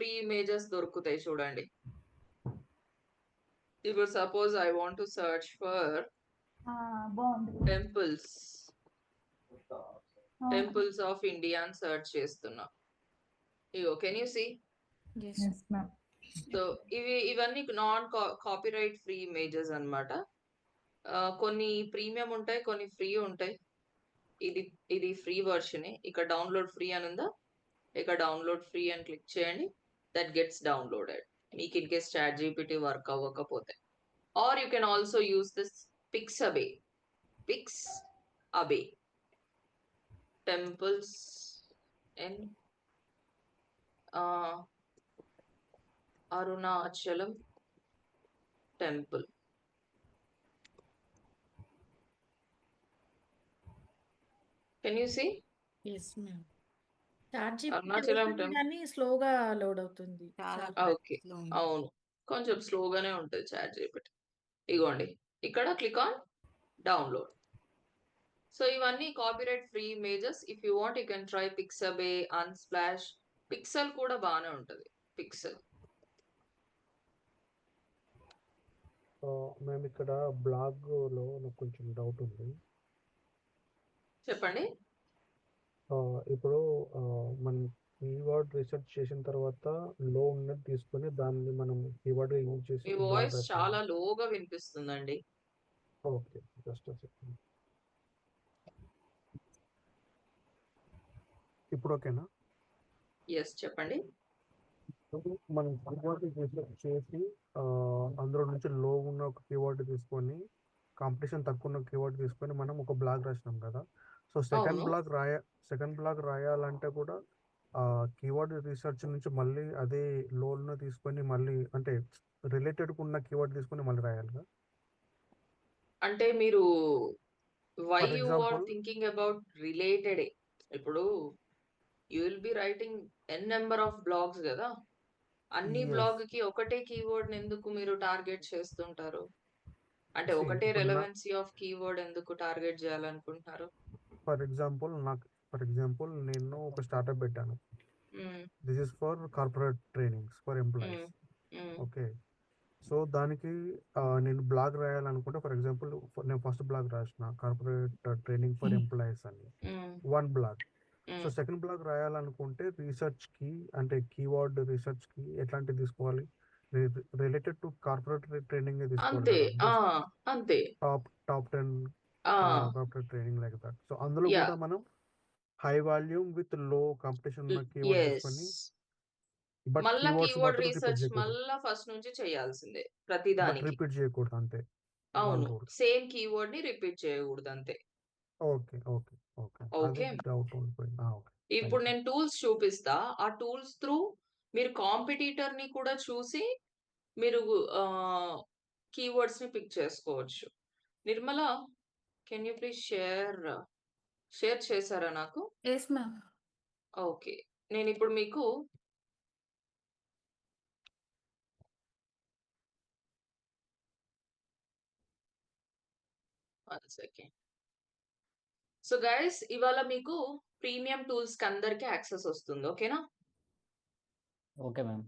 Free images దొరుకుతాయి చూడండి. ఇప్పుడు suppose I want to search for temples of India అని సర్చ్ చేస్తున్నా. ఇగో కెన్ యూ సీ? సో ఇవన్నీ నాన్ కాపీరైట్ ఫ్రీ ఇమేజెస్ అన్నమాట. కొన్ని ప్రీమియం ఉంటాయి, కొన్ని ఫ్రీ ఉంటాయి. ఇది ఫ్రీ వర్షన్. ఇక్కడ డౌన్లోడ్ ఫ్రీ అని ఉందా, ఇక్కడ డౌన్లోడ్ ఫ్రీ అని క్లిక్ చేయండి. దట్ గెట్స్ డౌన్లోడెడ్ మీకు in case chat GPT work అవ్వకపోతే. Or you can also use this Pixabay temples in Arunachalam temple. Can you see? Yes ma'am. Chat Arunachalam GPT temple. కానీ స్లోగా load అవుతుంది. ఓకే, అవును, కొంచెం స్లోగానే ఉంటుంది చాట్ జీపీటీ. ఇగోండి, ఇక్కడ క్లిక్ ఆన్ డౌన్లోడ్. సో ఇవన్నీ copyright free images. If you want you can try Pixabay, Unsplash. Pixel కూడా బాగానే ఉంటుంది. పిక్సెల్. మేము ఇక్కడ బ్లాగ్ లో నాకు కొంచెం డౌట్ ఉంది. చెప్పండి. ఇప్పుడు మనం కీవర్డ్ రీసెర్చ్ చేసిన తర్వాత లో ఉన్నది తీసుకొని దాన్ని మనం కీవర్డ్ యూజ్ చేసి మీ వాయిస్ చాలా లోగా వినిపిస్తుందండి. Okay, just second. ఇప్పుడు ఓకేనా? ఎస్, చెప్పండి. మనం కీవర్డ్ రీసెర్చ్ చేసి అందులో నుంచి లో ఉన్న ఒక కీవర్డ్ తీసుకొని, కాంపిటీషన్ తక్కువ ఉన్న కీవర్డ్ తీసుకొని మనం ఒక బ్లాగ్ రాసినాం కదా. సో సెకండ్ బ్లాగ్ రాయాలంటే కూడా కీవర్డ్ రీసెర్చ్ నుంచి మళ్ళీ అదే లోన్ తీసుకొని మళ్ళీ అంటే రిలేటెడ్ ఉన్న కీవర్డ్ తీసుకొని మళ్ళీ రాయాలి. అంటే మీరు why For you are example, thinking about related? ఇప్పుడు you will be writing N number of blogs కదా. అన్ని yes. బ్లాగ్ కి ఒకటే కీవర్డ్ ఎందుకు మీరు టార్గెట్ చేస్తుంటారు? అంటే See, ఒకటే ఇప్పుడు రెలవెన్సీ ఆఫ్ కీవర్డ్ ఎందుకు టార్గెట్ చేయాలనుకుంటున్నారు? ఫర్ ఎగ్జాంపుల్ నేను ఒక స్టార్ట్అప్ పెట్టాను. This is for corporate trainings for employees. Okay, so దానికి నేను బ్లాగ్ రాయాలనుకుంటే, ఫర్ ఎగ్జాంపుల్ నేను ఫస్ట్ బ్లాగ్ రాసిన కార్పొరేట్ ట్రైనింగ్ ఫర్ ఎంప్లాయీస్ అని, one blog. So second blog రాయాలనుకుంటే రీసెర్చ్ కి అంటే కీవర్డ్ రీసెర్చ్ కి ఎట్లాంటివి తీసుకోవాలి? రిలేటెడ్ టు కార్పొరేట్ ట్రైనింగ్ అంతే, తీసుకోవాలి. అంతే. Top 10 corporate training like that. So అందులో యా, కూడా మనం హై వాల్యూమ్ విత్ లో కాంపిటీషన్ ఉన్న కీవర్డ్ తీసుకొని, బట్ మళ్ళా కీవర్డ్స్ కీవర్డ్ మాత్రం రిపీట్ రీసెర్చ్ చేయకూడదు. మళ్ళా ఫస్ట్ నుంచి చేయాల్సిందే బట్ ప్రతిదానికి. రిపీట్ చేయకూడదు అంతే. అవును, సేమ్ కీవర్డ్ ని రిపీట్ చేయకూడదు అంతే. Okay okay okay, okay, doubt ఉండిపోయింది. ఓకే, ఇప్పుడు నేను టూల్స్ చూపిస్తా. ఆ టూల్స్ త్రూ మీరు కాంపిటీటర్ ని కూడా చూసి మీరు కీవర్డ్స్ ని పిక్ చేసుకోవచ్చు. Nirmala, can you please share చేశారా నాకు? Yes ma'am. ఓకే, నేను ఇప్పుడు మీకు సెకండ్. సో గైస్, ఇవాళ మీకు ప్రీమియం టూల్స్ కి అందరికి యాక్సెస్ వస్తుంది. ఓకేనా? Okay ma'am.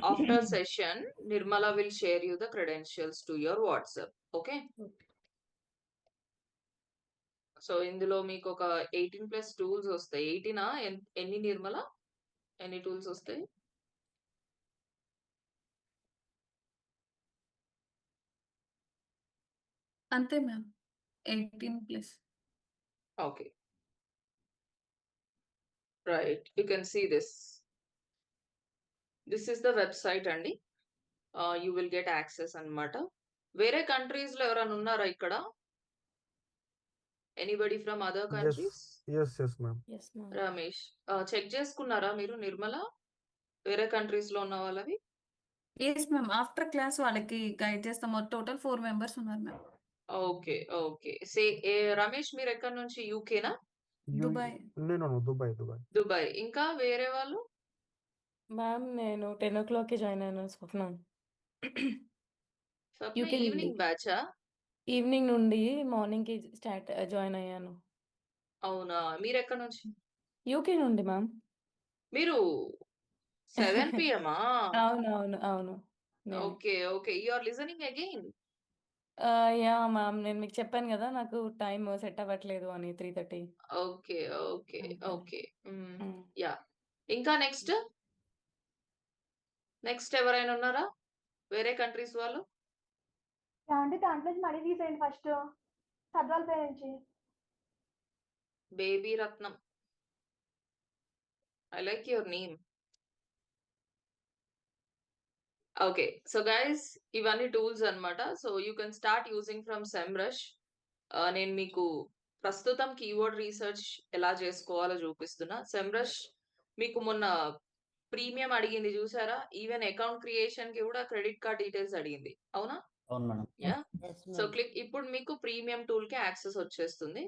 After session Nirmala will share you the credentials to your WhatsApp. Okay, so ఇందులో మీకు ఒక 18+ టూల్స్ వస్తాయి. 18 ఎన్ని నిర్మల, ఎన్ని టూల్స్ వస్తాయి? అంతే ma'am, 18+. Okay, right. You can see this is the website అండి. యూ విల్ గెట్ యాక్సెస్ అన్నమాట. వేరే కంట్రీస్ లో ఎవరైనా ఉన్నారా ఇక్కడ? Anybody from other countries? yes ma'am. Ramesh, check చేసుకున్నారా మీరు నిర్మల వేరే కంట్రీస్ లో ఉన్న వాళ్ళవి? ఎస్ మ్యామ్, ఆఫ్టర్ క్లాస్ వాళ్ళకి గైడ్ చేస్తాం. టోటల్ 4 మెంబర్స్ ఉన్నారు మ్యామ్. Okay okay. రమేష్, మీరు ఎక్కడి నుంచి? యూకేనా? దుబాయ్. దుబాయ్. ఇంకా వేరే వాళ్ళు? మ్యామ్ నేను 10 o'clockకి జాయిన్ అయినాను. స్వప్న యూకే నుండి. ఈవినింగ్ బ్యాచా? ఈవినింగ్ నుండి మార్నింగ్కి జాయిన్ అయ్యాను. అవునా, మీరు ఎక్కడి నుంచి? యూకే నుండి మ్యామ్. మీరు 7 PM అవునవును. అవును. నేనే. Okay. You are listening again. Yeah! Ma'am. నేను మీకు చెప్పాను గదా! నాకు టైమ్ సెట్ అవ్వట్లేదు అని 3:30. ఓకే. అందుకని. ఓకే. హ్మ్. హ్మ్. యాహ్! ఇంకా నెక్స్ట్ ఎవరైనా ఉన్నారా? వేరే కంట్రీస్ వాళ్ళు? ఏవండీ దాంట్లోంచి మనీ తీసేయండి ఫస్ట్. చదవాలి పేరు నుంచి. Baby Ratnam. I like your name. Okay. So guys ఇవన్నీ టూల్స్ అన్నమాట. So you can start using from Semrush. నేను మీకు ప్రస్తుతం కీవర్డ్ రీసెర్చ్ ఎలా చేసుకోవాలో చూపిస్తున్నా. సెమ్రష్ మీకు మొన్న ప్రీమియం అడిగింది చూసారా? ఈవెన్ అకౌంట్ క్రియేషన్ కి కూడా క్రెడిట్ కార్డ్ డీటెయిల్స్ అడిగింది. అవునా? అవును madam. Yeah. Yes, so ma'am. ఇప్పుడు మీకు ప్రీమియం టూల్ కి యాక్సెస్ వచ్చేస్తుంది.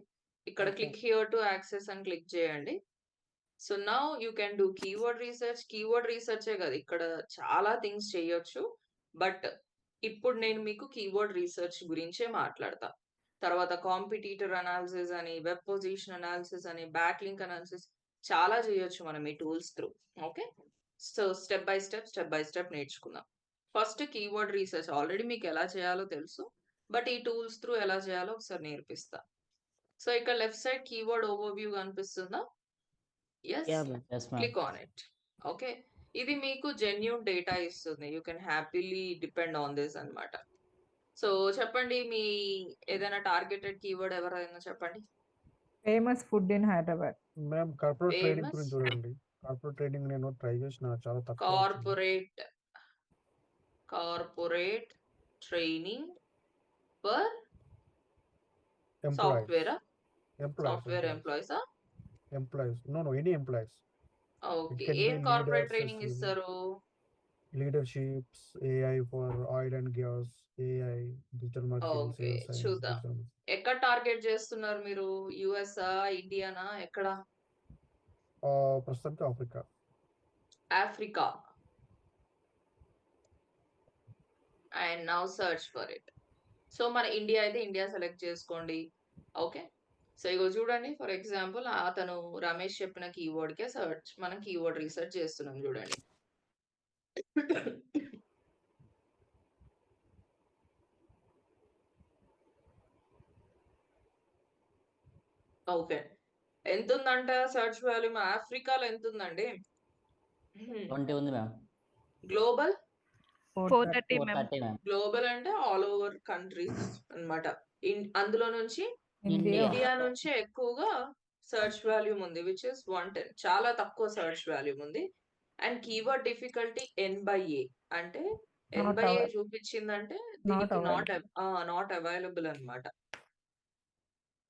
ఇక్కడ Okay. Click here to access అని క్లిక్ చేయండి. So now you can do keyword research. Keyword రీసెర్చే కదా, ఇక్కడ చాలా థింగ్స్ చేయొచ్చు. బట్ ఇప్పుడు నేను మీకు కీవర్డ్ రీసెర్చ్ గురించే మాట్లాడతా. తర్వాత కాంపిటీటర్ అనాలిసిస్ అని, వెబ్ పొజిషన్ అనాలిసిస్ అని, బ్యాక్ లింక్ అనాలిసిస్ చాలా చేయొచ్చు మనం ఈ tools through. Okay. So step by step నేర్చుకుందాం. ఫస్ట్ కీవర్డ్ రీసెర్చ్ ఆల్రెడీ మీకు ఎలా చేయాలో తెలుసు, బట్ ఈ టూల్స్ త్రూ ఎలా చేయాలో ఒకసారి నేర్పిస్తా. సో ఇక్కడ లెఫ్ట్ సైడ్ కీవర్డ్ ఓవర్వ్యూ కనిపిస్తుందా? Yes. Yeah, ma'am. Yes ma'am. Click on it. Okay. ఇది మీకు జెన్యూన్ డేటా ఇస్తుంది. You can happily depend on this అన్నమాట. సో చెప్పండి, మీ ఏదైనా టార్గెటెడ్ కీవర్డ్ ఎవరైనా చెప్పండి. Famous food in Hyderabad. Ma'am corporate trading famous గురించి చూడండి. కార్పొరేట్ ట్రేడింగ్ నేను ట్రై చేసిన, చాలా తక్కువ వచ్చింది. Corporate training for employees. Software ఎంప్లాయీసా? Employees. No any employees. Okay. can ఏం be corporate leaders, training CEO. ఇస్తారు? Leaderships, AI for oil and gas, AI, digital marketing, okay, sales science, చూద్దాం. ఎక్కడ టార్గెట్ చేస్తున్నారు మీరు? యుఎస్ఆ, ఇండియానా, ఎక్కడ? ప్రస్తుతానికి Africa. Africa. And now search for it. So మన ఇండియా అయితే ఇండియా సెలెక్ట్ చేసుకోండి. ఓకే. సో ఇగో చూడండి, ఫర్ ఎగ్జాంపుల్ అతను రమేష్ చెప్పిన కీవర్డ్ కే మనం కీవర్డ్ రీసెర్చ్ చేస్తున్నాం చూడండి. ఓకే. ఎంత ఉందంట సర్చ్ వాల్యూమ్? ఆఫ్రికాలో ఎంత ఉందండి? 20 ఉంది ma'am. Global 430 ma'am. 430 ma'am. Global అంటే ఆల్ ఓవర్ కంట్రీస్ అన్నమాట. అందులో నుంచి ఇండియా ఇండియా నుంచి ఎక్కువగా సర్చ్ వాల్యూమ్ ఉంది, విచ్ ఇస్ 110. చాలా తక్కువ సర్చ్ వాల్యూమ్ ఉంది. అండ్ కీవర్డ్ డిఫికల్టీ N/A అంటే Not N/A available. చూపించిందంటే Not దీనికి available. నాట్ అవైలబుల్ అన్నమాట.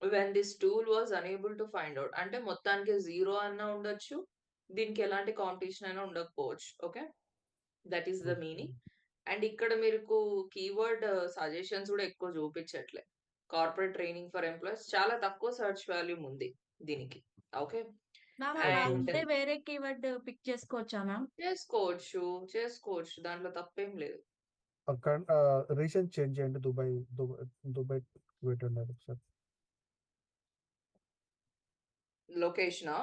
When this tool was unable to find out అంటే మొత్తానికి 0 అన్నా ఉండొచ్చు, దీనికి ఎలాంటి కాంపిటీషన్ అయినా ఉండకపోవచ్చు. Okay, that is the meaning. And ఇక్కడ మీకు కీవర్డ్ సజెషన్స్ కూడా ఎక్కువ చూపించట్లే. కార్పొరేట్ ట్రైనింగ్ ఫర్ ఎంప్లాయీస్ చాలా తక్కువ సర్చ్ వాల్యూమ్ ఉంది దీనికి. ఓకే. మ్యామ్ And- అలా ఉంటే వేరే కీవర్డ్ పిక్ చేసుకోవచ్చా మ్యామ్? చేసుకోవచ్చు, దాంట్లో తప్పేం లేదు. అక్కడ రీసెంట్ చేంజ్ చేయండి. దుబాయ్ పెట్టండి ఒకసారి. లొకేషనా?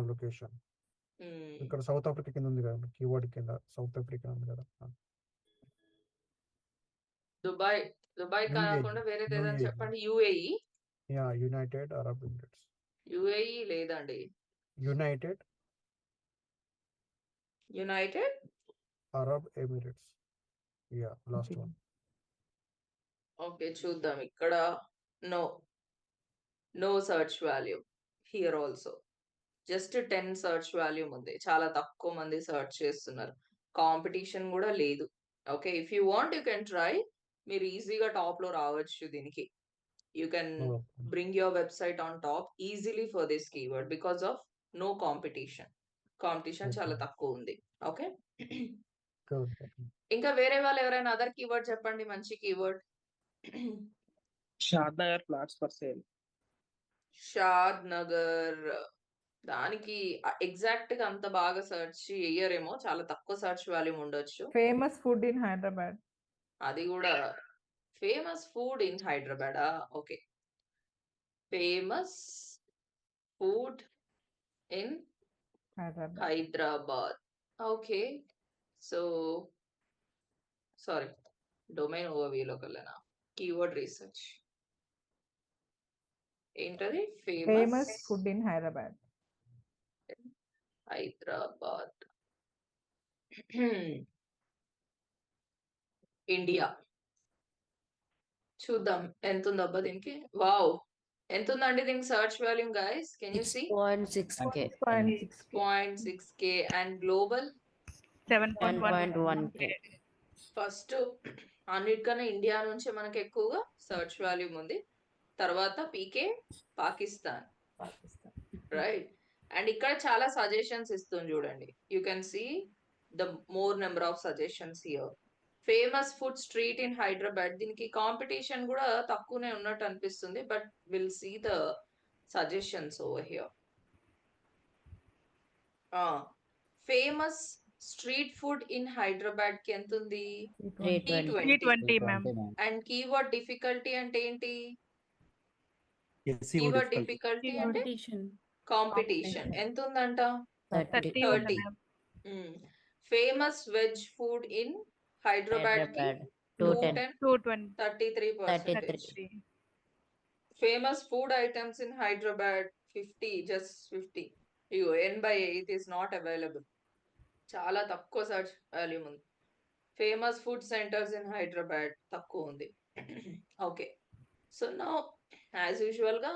లొకేషన్ ఇక్కడ సౌత్ ఆఫ్రికా కింద ఉంది కదా, కీవర్డ్ కింద సౌత్ ఆఫ్రికా ఉంది కదా. Dubai UAE. కాకుండా వేరేది ఏదైనా UAE. చెప్పండి. UAE. United Arab Emirates. UAE లేదండి. United Arab Emirates. Last one. Okay, చూద్దాం. ఇక్కడ no search volume here also. Just 10 search volume ఉంది. చాలా తక్కువ మంది సర్చ్ చేస్తున్నారు. కాంపిటీషన్ కూడా లేదు. Okay, if you want you can try. మీరు ఈజీగా టాప్ లో రావచ్చు దీనికి. You can bring your website on top easily for this keyword because of no competition. చాలా తక్కువ ఉంది. ఓకే. ఇంకా వేరే వాళ్ళు ఎవరైనా అదర్ కీవర్డ్ చెప్పండి, మంచి keyword. Shadnagar flats for sale. Shadnagar దానికి ఎగ్జాక్ట్ గా అంత బాగా సర్చ్ చెయ్యరేమో, చాలా తక్కువ సర్చ్ వాల్యూమ్ ఉండొచ్చు. Famous food in Hyderabad. అది కూడా ఫేమస్ ఫుడ్ ఇన్ హైదరాబాదా? Okay, famous food in Hyderabad. Okay. So sorry. Domain ఓవర్‌వ్యూలోకి వెళ్ళనా? Keyword research. ఏంటది? Famous food in Hyderabad. Hyderabad. India. చూద్దాం ఎంతుందబ్బా దీనికి. వావ్! ఎంతుందండి దీనికి search volume guys? Can you see? 6.6K. 6.6K and global 7.1K. First అన్నిటికన్నా ఇండియా నుంచి మనకి ఎక్కువగా సెర్చ్ వాల్యూమ్ ఉంది. తర్వాత పీకే పాకిస్తాన్. రైట్. అండ్ ఇక్కడ చాలా సజెషన్స్ ఇస్తుంది చూడండి. You can see the more number of suggestions here. Famous food street in Hyderabad. దీనికి కాంపిటీషన్ కూడా తక్కువనే ఉన్నట్టు అనిపిస్తుంది. But will see the suggestions over here. Famous street food in Hyderabad కి ఎంత ఉంది? 320, ma'am. అండ్ కీవర్డ్ డిఫికల్టీ అంటే ఏంటి? కీవర్డ్ డిఫికల్టీ అంటే కాంపిటీషన్. ఎంత ఉందంట? 30 30. Famous veg food in Hyderabad కి 210. 220. 33%. Famous food items in Hyderabad 50, just 50. ఇగో N/8 is not available. చాలా తక్కువ సర్చ్ వాల్యూమ్ ఉంది. Famous food centers in Hyderabad తక్కువ ఉంది. Okay. So now as usual గా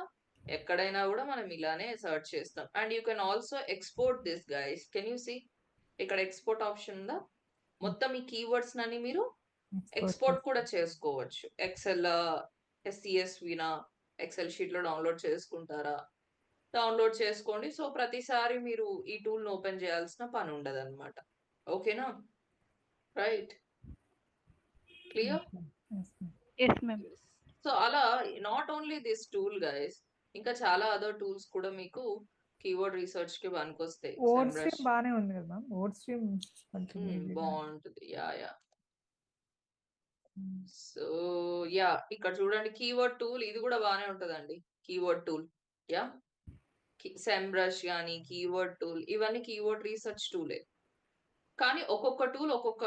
ఎక్కడైనా కూడా మనం ఇలానే సర్చ్ చేస్తాం. And you can also export this guys. Can you see ఇక్కడ ఎక్స్పోర్ట్ ఆప్షన్ ఉందా? మొత్తం ఈ కీవర్డ్స్ నని మీరు ఎక్స్పోర్ట్ కూడా చేసుకోవచ్చు. ఎక్సెల్ SCS వినా ఎక్సెల్ షీట్ లో డౌన్లోడ్ చేసుకుంటారా? డౌన్లోడ్ చేసుకోండి. సో ప్రతిసారి మీరు ఈ టూల్ ఓపెన్ చేయాల్సిన పని ఉండదు అనమాట. ఓకేనా? Right. Clear? Yes, ma'am. So అలా not only this tool guys, ఇంకా చాలా అదర్ టూల్స్ కూడా మీకు కీవర్డ్ రీసెర్చ్ కి పనికొస్తాయి. Word stream బానే ఉంది కదా మ్యామ్. Word stream కొంచెం easy గా. బాగుంటుంది. యా. సో యా ఇక్కడ చూడండి కీవర్డ్ టూల్ ఇది కూడా బానే ఉంటదండి. కీవర్డ్ టూల్ యా సెమ్బ్రష్ కానీ కీవర్డ్ టూల్ ఇవన్నీ కీవర్డ్ రీసెర్చ్ టూలే. కానీ ఒక్కొక్క టూల్ ఒక్కొక్క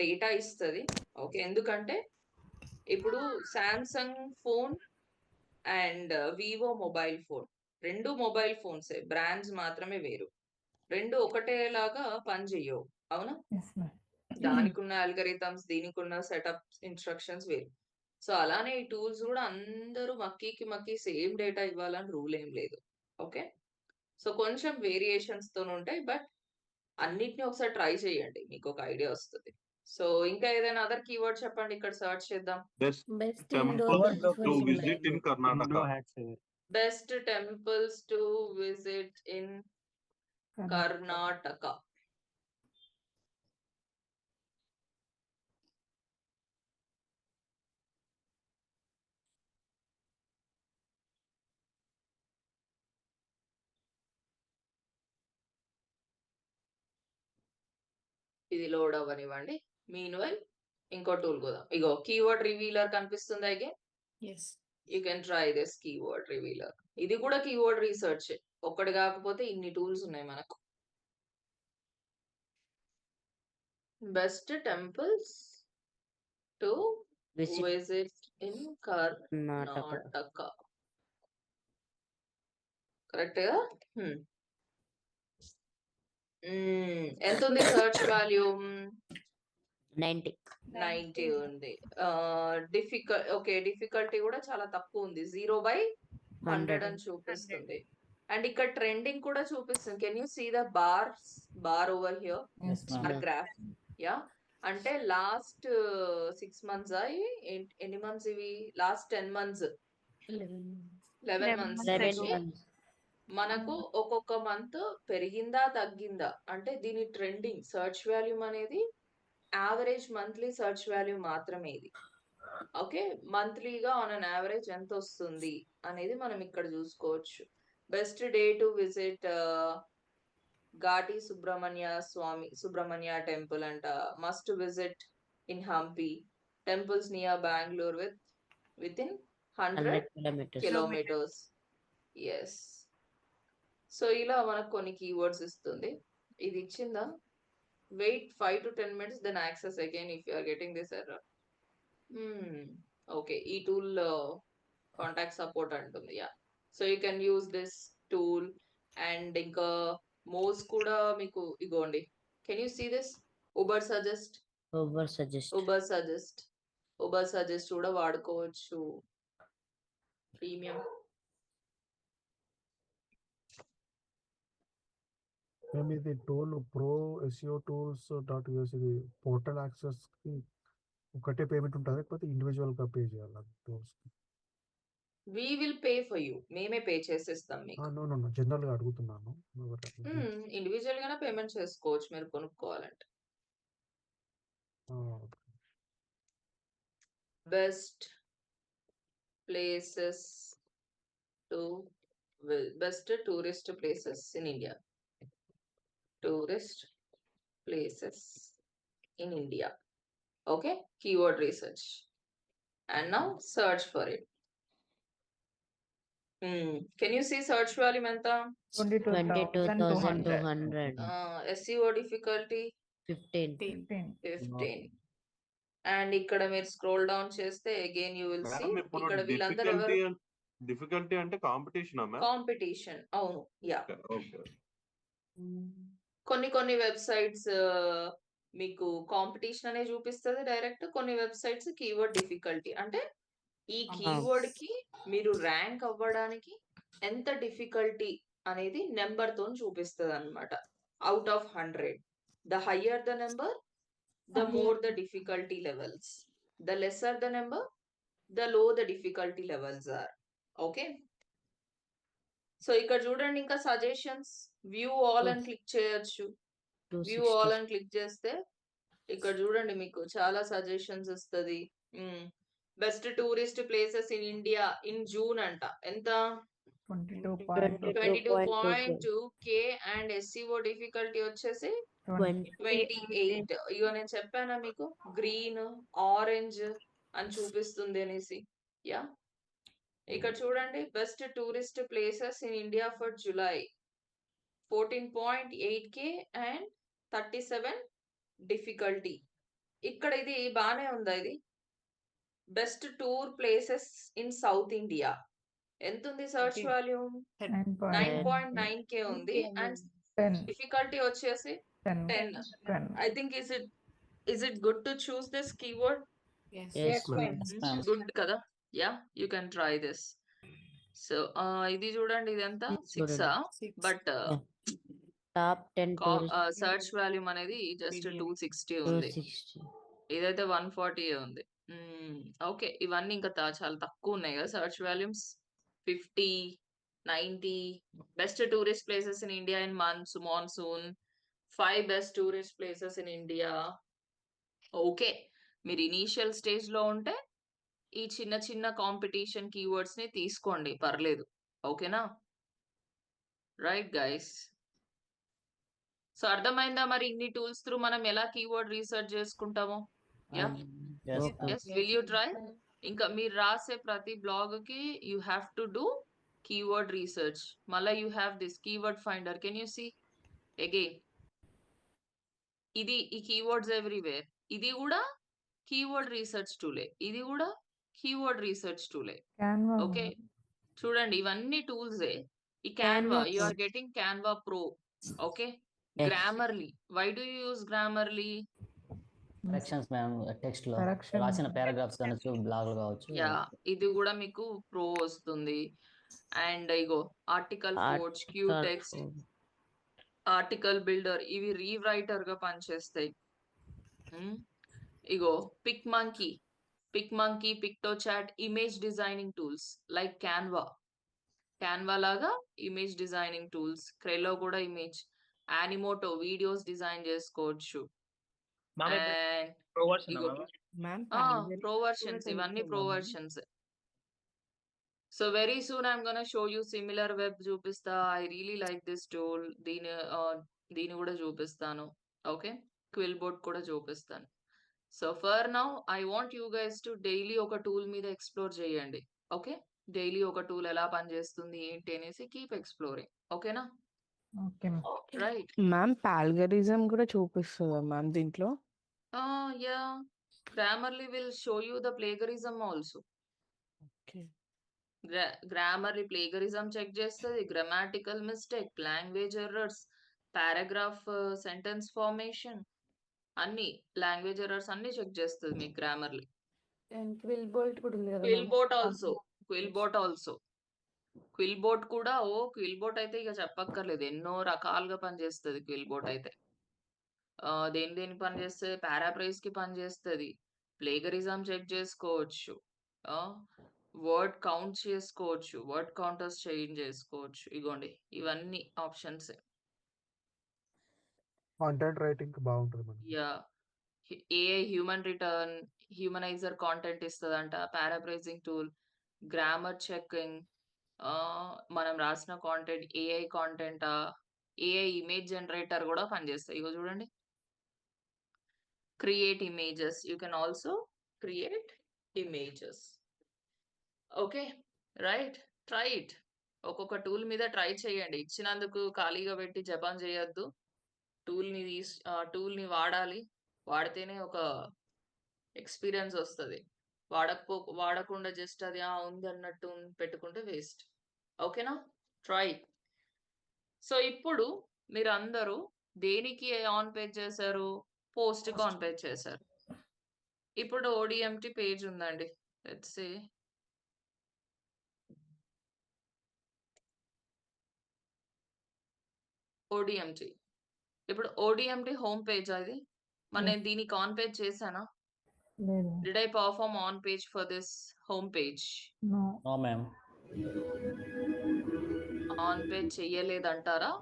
డేటా ఇస్తుంది. ఓకే. ఎందుకంటే ఇప్పుడు Samsung phone and Vivo mobile phone రెండు మొబైల్ ఫోన్సే, బ్రాండ్స్ మాత్రమే వేరు. రెండు ఒకటేలాగా పని చెయ్యవు. అవునా? Yes, ma'am. దానికి ఉన్న అల్గరిథమ్స్ దీనికి ఉన్న సెటప్ ఇన్స్ట్రక్షన్స్ వేరు. సో అలానే ఈ టూల్స్ కూడా అందరూ మక్కీ సేమ్ డేటా ఇవ్వాలని రూల్ ఏం లేదు. ఓకే. సో కొంచెం వేరియేషన్స్ తో ఉంటాయి. బట్ అన్నిటిని ఒకసారి ట్రై చేయండి, మీకు ఒక ఐడియా వస్తుంది. సో ఇంకా ఏదైనా అదర్ కీవర్డ్ చెప్పండి, ఇక్కడ సర్చ్ చేద్దాం. Best temples to visit in Karnataka. Best temples to visit in Karnataka. ఇది లోడ్ అవ్వనివ్వండి. మీన్వైల్ ఇంకో టూల్ కూడా ఇగో కీవర్డ్ రివీలర్ కనిపిస్తుంది. Again you can try this keyword revealer. ఇది కూడా కీవర్డ్ రీసెర్చ్. ఒక్కటి కాకపోతే ఇన్ని టూల్స్ ఉన్నాయి మనకు. Best temples to visit in Karnataka. Correct గా? ఎంత ఉంది సర్చ్ వాల్యూమ్? 90 ఉంది. డిఫికల్టీ కూడా చాలా తక్కువ ఉంది. 0/100 అని చూపిస్తుంది. అండ్ ఇక్కడ ట్రెండింగ్ కూడా చూపిస్తుంది. Can you see the bar over here? Bar graph. Yeah అంటే లాస్ట్ 6 months ఎన్ని మంత్స్ ఇవి? లాస్ట్ 10 months 11 months నుంచి మనకు ఒక్కొక్క మంత్ పెరిగిందా తగ్గిందా అంటే దీని ట్రెండింగ్ సర్చ్ వాల్యూమ్ అనేది యావరేజ్ మంత్లీ సర్చ్ వాల్యూమ్ మాత్రమే ఇది. ఓకే. మంత్లీగా ఆన్ అన్ యావరేజ్ ఎంత వస్తుంది అనేది మనం ఇక్కడ చూసుకోవచ్చు. Best day to visit Ghati Subramanya temple అంట. Must visit in Hampi. Temples near Bengaluru within 100 kilometers. Yes. So ఇలా మనకు కొన్ని కీవర్డ్స్ ఇస్తుంది. ఇది ఇచ్చిందా? Wait 5 to 10 minutes, then access again if you are getting this error. Okay, ఈ tool కాంటాక్ట్ సపోర్ట్ అంటుంది. Yeah, so you can use this tool. And ఇంకా మోస్ కూడా మీకు ఇగోండి. Can you see this Ubersuggest? Uber suggest. Ubersuggest కూడా వాడుకోవచ్చు premium. మేము ఇది tool pro SEO tools .us ఇది పోర్టల్ యాక్సెస్కి ఒకటే పేమెంట్ ఉంటుంది, లేకపోతే ఇండివిజువల్గా పే చేయాలి టూల్స్కి? We will pay for you, మేమే పే చేసేస్తాం మీకు. నో జనరల్గా అడుగుతున్నాను. ఇండివిజువల్ గానే పేమెంట్ చేసుకోవచ్చు మీరు కొనుక్కోవాలంటే. Best places to best tourist places in India. Tourist places in India. Okay, keyword research. And now search for it. Can you see search volume enta? 22,200. SEO difficulty 15. And ikkada meer scroll down cheste again you will see ikkada villandaru evaru difficulty ante competition amma competition. Avunu, yeah. Okay. కొన్ని websites మీకు competition అనే చూపిస్తుంది direct. కొన్ని websites keyword difficulty, అంటే ఈ keyword కి మీరు rank అవ్వడానికి ఎంత డిఫికల్టీ అనేది నెంబర్ తో చూపిస్తుంది అనమాట. Out of 100, the higher the number, the more the difficulty levels. The lesser the number, the low the difficulty levels are. Okay, so ఇక్కడ చూడండి ఇంకా సజెషన్స్, వ్యూ ఆల్ అని క్లిక్ చేయొచ్చు. వ్యూ ఆల్ అని క్లిక్ చేస్తే ఇక్కడ చూడండి మీకు చాలా సజెషన్స్ వస్తుంది. Best tourist places in India in June అంట. ఎంత? 22.2K అండ్ SEO డిఫికల్టీ వచ్చేసి 28. ఇగో నేను చెప్పానా మీకు గ్రీన్ ఆరెంజ్ అని చూపిస్తుంది అనేసి. యా, ఇక్కడ చూడండి best tourist places in India for July 14.8K and 37 difficulty. ఇక్కడ ఇది బానే ఉందా? ఇది best tour places in south India ఎంత ఉంది? సర్చ్ వాల్యూమ్ 9.9K ఉంది అండ్ డిఫికల్టీ వచ్చేసి 10. I think is it good to choose this keyword? Yes, ma'am. Good కదా? Yeah, you can try this. So ఇది చూడండి, ఇది ఎంత? 6. బట్ Top 10 సర్చ్ వాల్యూమ్ అనేది జస్ట్ 260 ఉంది. 260. ఇదైతే 140 ఉంది. ఓకే, ఇవన్నీ ఇంకా చాలా తక్కువ ఉన్నాయి కదా search volumes. 50, 90 best tourist places in India in monsoon. 5 best tourist places in India. Okay, మీరు ఇనీషియల్ స్టేజ్ లో ఉంటే ఈ చిన్న చిన్న కాంపిటీషన్ కీవర్డ్స్ ని తీసుకోండి, పర్లేదు. ఓకేనా? రైట్ గైస్, సో అర్థమైందా మరి ఇన్ని టూల్స్ త్రూ మనం ఎలా కీవర్డ్ రీసెర్చ్ చేసుకుంటామో? Yeah, yes, will you try? ఇంకా మీరు రాసే ప్రతి బ్లాగ్ కి you have to do keyword research. మళ్ళీ you have this keyword finder. Can you see again? ఇది ఈ కీవర్డ్స్ ఎవ్రీవేర్. ఇది కూడా కీవర్డ్ రీసెర్చ్ టూలే, ఇది కూడా కీవర్డ్ రీసెర్చ్ టూలే. ఓకే, చూడండి ఇవన్నీ టూల్సే. ఈ Canva, you are getting Canva Pro. Okay, Grammarly. Why do you use Grammarly? Corrections ma'am, text లో రాసిన పారాగ్రాఫ్స్ కావచ్చు, బ్లాగ్ కావచ్చు. యా, ఇది కూడా మీకు ప్రో వస్తుంది. అండ్ ఇగో article Forge, Q text, article builder, ఇవి రీరైటర్ గా పనిచేస్తాయి. ఇగో PicMonkey, Piktochart, image designing tools like Canva లాగా ఇమేజ్ డిజైనింగ్ టూల్స్. క్రెలో కూడా ఇమేజ్, యానిమోటో వీడియోస్ డిజైన్ చేసుకోవచ్చు. అండ్ ప్రో వర్షన్స్, ఇవన్నీ pro versions. So very soon I'm gonna show you Similarweb చూపిస్తా. I really like this tool. దీని కూడా చూపిస్తాను. Okay, quill board కూడా చూపిస్తాను. So for now I want you guys to daily ఒక tool మీద explore చేయండి. ఓకే, డైలీ ఒక టూల్ ఎలా పనిచేస్తుంది ఏంటి అనేసి కీప్ ఎక్స్ప్లోరింగ్. ఓకేనా? Okay ma'am. రైట్? మ్యామ్ ప్యాల్గరిజం కూడా చూపిస్తుందా మ్యామ్ దీంట్లో? Yeah. Grammarly will show you the plagiarism also. Okay. Grammarly plagiarism check చేస్తది, grammatical mistake, language errors, paragraph sentence formation, అన్ని లాంగ్వేజ్ ఎర్రర్స్ అన్ని చెక్ చేస్తుంది మీకు గ్రామర్లీ. అండ్ క్విల్ బోల్ట్ కూడా ఉంది కదా క్విల్ మ్యామ్. బోట్ ఆల్సో, క్విల్ బోట్ కూడా క్విల్ బోట్ అయితే ఇక చెప్పక్కర్లేదు, ఎన్నో రకాలుగా పనిచేస్తుంది క్విల్ బోట్ అయితే. దేనికి పని చేస్తుంది? పారాప్రైజ్ కి పని చేస్తుంది, ప్లేగరిజం చెక్ చేసుకోవచ్చు, వర్డ్ కౌంట్ చేసుకోవచ్చు, వర్డ్ కౌంటర్స్ చేంజ్ చేసుకోవచ్చు. ఇగోండి ఇవన్నీ ఆప్షన్స్. కాంటెంట్ రైటింగ్ బాగుంటుంది మనకి. యా, ఏఐ హ్యూమనైజర్ కాంటెంట్ ఇస్తుందంట, పారాప్రైజింగ్ టూల్, గ్రామర్ చెకింగ్, మనం రాసిన కాంటెంట్ ఏఐ కాంటెంటా, ఏఐ ఇమేజ్ జనరేటర్ కూడా పనిచేస్తాయి. ఇగో చూడండి, create images, you can also create images. Okay right, try it. ఒక్కొక్క టూల్ మీద ట్రై చేయండి. ఇచ్చినందుకు ఖాళీగా పెట్టి జపం చేయొద్దు. టూల్ని వాడాలి, వాడితేనే ఒక ఎక్స్పీరియన్స్ వస్తుంది. వాడకుండా జస్ట్ అది ఉంది అన్నట్టు పెట్టుకుంటే వేస్ట్. ఓకేనా? ట్రై. సో ఇప్పుడు మీరు అందరూ దేనికి ఆన్ పేజ్ చేశారు? పోస్ట్ కి ఆన్ పేజ్ చేశారు. ఇప్పుడు ఓడిఎంటి పేజ్ ఉందండి, లెట్స్ సే ఓడిఎంటి. ఇప్పుడు ఓడిఎంటి హోమ్ పేజ్ అది. నేను దీనికి ఆన్ పేజ్ చేశానా? లేదు. Did I perform on page for this home page? నో. నో మ్యామ్. ఆన్ పేజ్ చెయ్యలేదంటారా?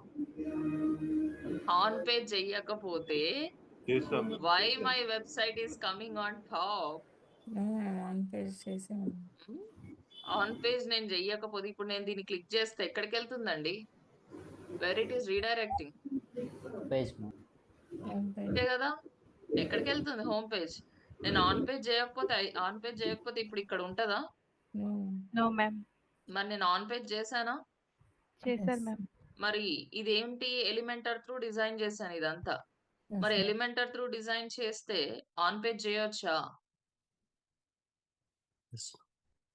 ఆన్ పేజ్ చెయ్యకపోతే why my website is coming on top? On page చేసాను. ఆన్ పేజ్ నేను చెయ్యకపోతే ఇప్పుడు నేను దీన్ని క్లిక్ చేస్తే ఎక్కడికి వెళ్తుందండి? Where it is redirecting page అంతే కదా, ఎక్కడికి వెళ్తుంది? Home page. నేను ఆన్ పేజ్ చేయకపోతే ఇప్పుడు ఇక్కడ ఉంటదా? No ma'am. మరి నేను ఆన్ పేజ్ చేశానా? చేశారు మ్యామ్. మరి ఇదేంటి? ఎలిమెంటర్ త్రూ డిజైన్ చేశాను ఇదంతా. మరి ఎలిమెంటర్ త్రూ డిజైన్ చేస్తే ఆన్ పేజ్ చేయొచ్చా?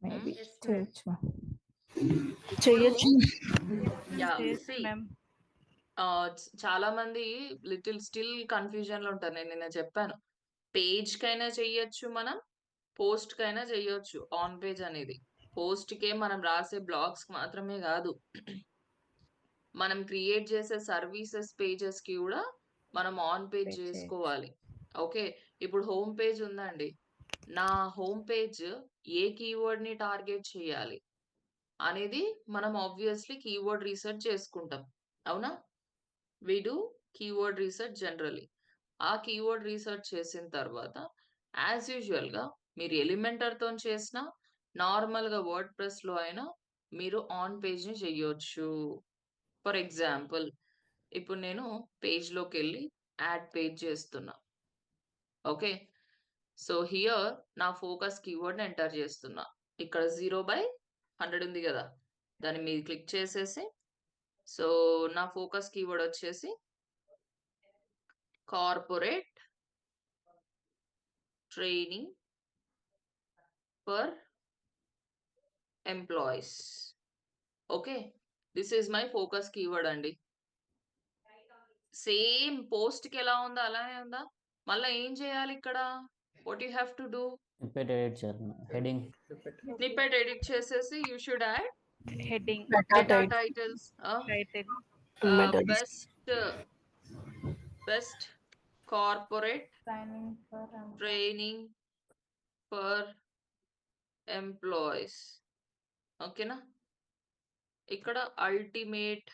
మేబీ చేయొచ్చు మ్యామ్. చేయొచ్చు. చాలా మంది లిటిల్ స్టిల్ కన్ఫ్యూజన్ లో ఉంటారు. నేను నిన్న చెప్పాను, పేజ్ కైనా చెయ్యొచ్చు, మనం పోస్ట్ కైనా చెయ్యొచ్చు. ఆన్ పేజ్ అనేది పోస్ట్ కే మనం రాసే బ్లాగ్స్ మాత్రమే కాదు, మనం క్రియేట్ చేసే సర్వీసెస్ పేజెస్ కి కూడా మనం ఆన్ పేజ్ చేసుకోవాలి. ఓకే, ఇప్పుడు హోమ్ పేజ్ ఉందండి, నా హోమ్ పేజ్ ఏ కీవర్డ్ ని టార్గెట్ చేయాలి అనేది మనం ఆబ్వియస్లీ కీవర్డ్ రీసెర్చ్ చేసుకుంటాం. అవునా? We do keyword research generally. ఆ కీవర్డ్ రీసెర్చ్ చేసిన తర్వాత యాజ్ యూజువల్ గా మీరు ఎలిమెంటర్ తో చేసిన, నార్మల్ గా వర్డ్ ప్రెస్ లో అయినా మీరు ఆన్ పేజ్ ని చెయ్యొచ్చు. ఫర్ ఎగ్జాంపుల్ ఇప్పుడు నేను పేజ్ లోకి వెళ్ళి యాడ్ పేజ్ చేస్తున్నా. ఓకే, సో హియర్ నా ఫోకస్ కీవర్డ్ ఎంటర్ చేస్తున్నా. ఇక్కడ 0/100 ఉంది కదా, దాన్ని మీరు క్లిక్ చేసేసి, సో నా ఫోకస్ కీవర్డ్ వచ్చేసి corporate training for employees. Okay, this is my focus keyword అండి. సేమ్ పోస్ట్ కి ఎలా ఉందో అలానే ఉందా? మళ్ళీ ఏం చేయాలి ఇక్కడ? What you have to do? Heading snippet edit చేసేసి you should add heading, meta titles, best corporate training for employees. ఓకేనా? ఇక్కడ అల్టిమేట్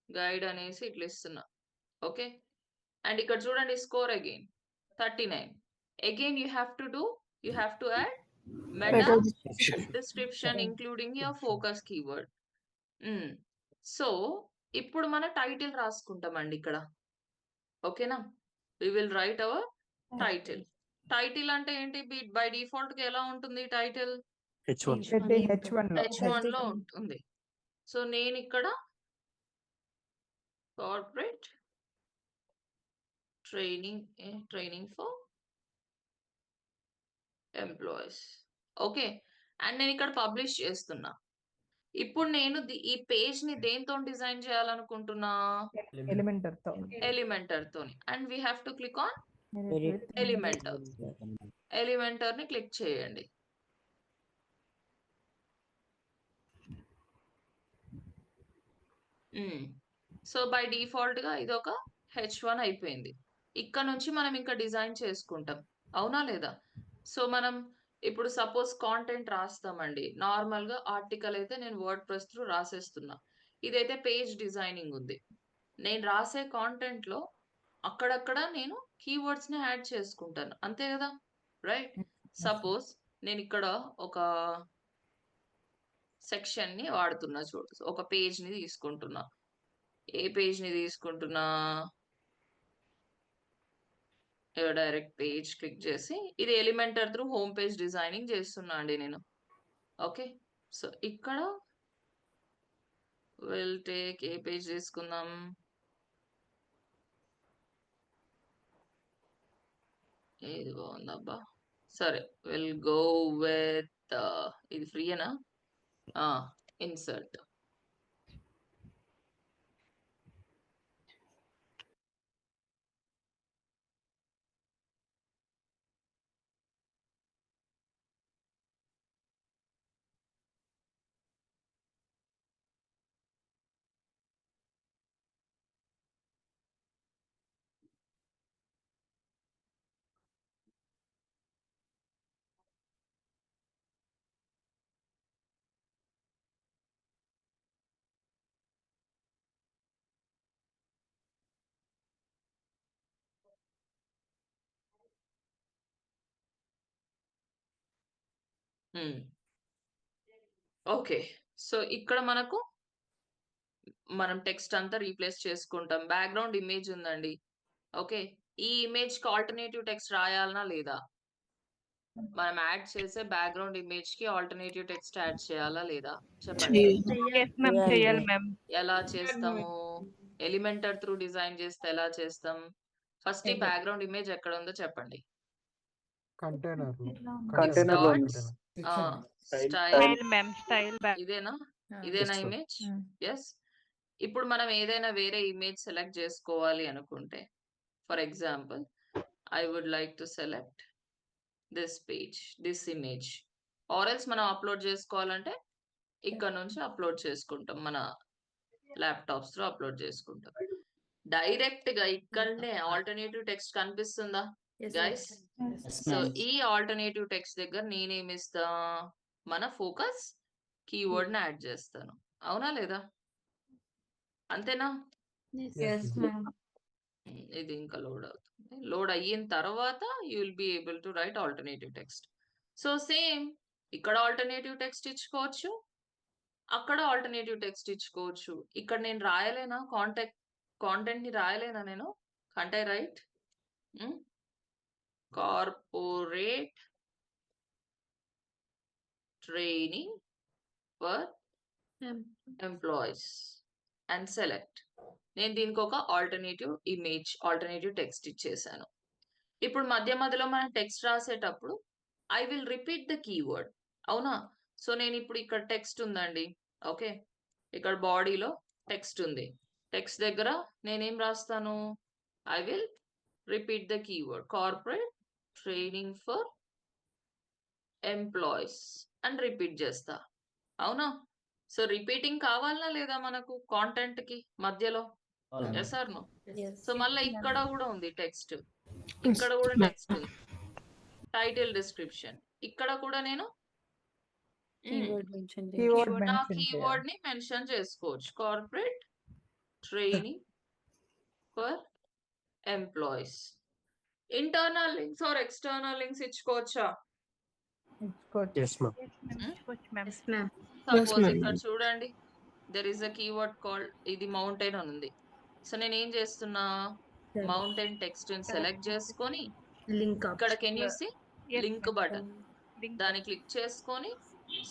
గైడ్ అనేసి ఇట్లా ఇస్తున్నా. ఓకే, అండ్ ఇక్కడ చూడండి score again 39. Again you have to add meta description including your focus keyword. So ఇప్పుడు మన టైటిల్ రాసుకుంటామండి ఇక్కడ. ఓకేనా? We will write our title. Title అంటే ఏంటి? బై డిఫాల్ట్ గా ఎలా ఉంటుంది టైటిల్? H1 లో. H1 లో ఉంటుంది. సో నేను ఇక్కడ corporate training for employees. Okay, and నేను ఇక్కడ పబ్లిష్ చేస్తున్నా. ఇప్పుడు నేను ఈ పేజ్ ని దేంతో డిజైన్ చేయాలనుకుంటున్నా? ఎలిమెంటర్ తో ఎలిమెంటర్ తోని. And we have to click on Edit with Elementor. Elementor ని క్లిక్ చేయండి. సో బై డిఫాల్ట్ గా ఇది ఒక H1 అయిపోయింది. ఇక్కడ నుంచి మనం ఇంకా డిజైన్ చేసుకుంటాం, అవునా లేదా? సో మనం ఇప్పుడు సపోజ్ కాంటెంట్ రాస్తామండి. నార్మల్ గా ఆర్టికల్ అయితే నేను వర్డ్ ప్రెస్ త్రూ రాసేస్తున్నా. ఇదైతే పేజ్ డిజైనింగ్ ఉంది. నేను రాసే కాంటెంట్ లో అక్కడక్కడ నేను కీవర్డ్స్ ని యాడ్ చేసుకుంటాను, అంతే కదా? రైట్. సపోజ్ నేను ఇక్కడ ఒక సెక్షన్ ని వాడుతున్నా, చూడు. ఒక పేజ్ ని తీసుకుంటున్నా. ఏ పేజ్ ని తీసుకుంటున్నా? డైరెక్ట్ పేజ్ క్లిక్ చేసి ఇది Elementor through home page designing చేస్తున్నా అండి నేను. ఓకే, సో ఇక్కడ విల్ టేక్ ఏ పేజ్ తీసుకుందాం? ఏది బాగుందబ్బా? సరే, విల్ గో విత్ ఇది ఫ్రీయేనా? ఇన్సర్ట్. ఓకే, సో ఇక్కడ మనం టెక్స్ట్ అంతా రీప్లేస్ చేసుకుంటాం. బ్యాక్గ్రౌండ్ ఇమేజ్ ఉందండి. ఓకే, ఈ ఇమేజ్ కి ఆల్టర్నేటివ్ టెక్స్ట్ రాయాలనా లేదా? మనం యాడ్ చేసే బ్యాక్గ్రౌండ్ ఇమేజ్ కి ఆల్టర్నేటివ్ టెక్స్ట్ యాడ్ చేయాలా లేదా? చెప్పండి. ఎలా చేస్తాము? ఎలిమెంటర్ త్రూ డిజైన్ చేస్తే ఎలా చేస్తాం? ఫస్ట్ ఈ బ్యాక్గ్రౌండ్ ఇమేజ్ ఎక్కడ ఉందో చెప్పండి. కంటైనర్ ఇదేనా? ఇదేనా ఇమేజ్? ఎస్. ఇప్పుడు మనం ఏదైనా వేరే ఇమేజ్ సెలెక్ట్ చేసుకోవాలి అనుకుంటే, for example I would like to select this page, this image. Or else మనం అప్లోడ్ చేసుకోవాలంటే ఇక్కడ నుంచి అప్లోడ్ చేసుకుంటాం, మన ల్యాప్టాప్స్ లో అప్లోడ్ చేసుకుంటాం. డైరెక్ట్ గా ఇక్కడనే ఆల్టర్నేటివ్ టెక్స్ట్ కనిపిస్తుందా గైస్? సో ఈ ఆల్టర్నేటివ్ టెక్స్ట్ దగ్గర నేనేమిస్తా? మన ఫోకస్ కీవర్డ్ ని యాడ్ చేస్తాను, అవునా లేదా? అంతేనా? ఇది ఇంకా లోడ్ అవుతుంది. లోడ్ అయిన తర్వాత you will be able to right alternative text. So same ఇక్కడ ఆల్టర్నేటివ్ టెక్స్ట్ ఇచ్చుకోవచ్చు, అక్కడ ఆల్టర్నేటివ్ టెక్స్ట్ ఇచ్చుకోవచ్చు. ఇక్కడ నేను రాయలేనా? కాంటెంట్ ని రాయలేనా నేను? కంటే right corporate training for employees and select. నేను దీనికి ఒక ఆల్టర్నేటివ్ ఇమేజ్, ఆల్టర్నేటివ్ టెక్స్ట్ ఇచ్చేసాను. ఇప్పుడు మధ్య మధ్యలో మనం టెక్స్ట్ రాసేటప్పుడు I will repeat the keyword, అవునా? సో నేను ఇప్పుడు ఇక్కడ టెక్స్ట్ ఉందండి. ఓకే, ఇక్కడ బాడీలో టెక్స్ట్ ఉంది. టెక్స్ట్ దగ్గర నేనేం రాస్తాను? I will repeat the keyword corporate training for employees అని రిపీట్ చేస్తా, అవునా? సో రిపీటింగ్ కావాలా లేదా మనకు కాంటెంట్ కి మధ్యలో? Yes or no? సో మళ్ళీ ఇక్కడ కూడా ఉంది టెక్స్ట్, ఇక్కడ కూడా టెక్స్ట్ ఉంది, టైటిల్ డిస్క్రిప్షన్. ఇక్కడ కూడా నేను నా కీవర్డ్ ని మెన్షన్ చేసుకోవచ్చు, corporate training for employees. Internal links or external links ఇచ్చుకోవచ్చా? సపోజ్ ఇక్కడ చూడండి, there is a keyword called, ఇది మౌంటైన్ అని ఉంది. సో నేను ఏం చేస్తున్నా? మౌంటైన్ టెక్స్ట్ ని సెలెక్ట్ చేసుకొని ఇక్కడ can you see link button, దాన్ని క్లిక్ చేసుకొని,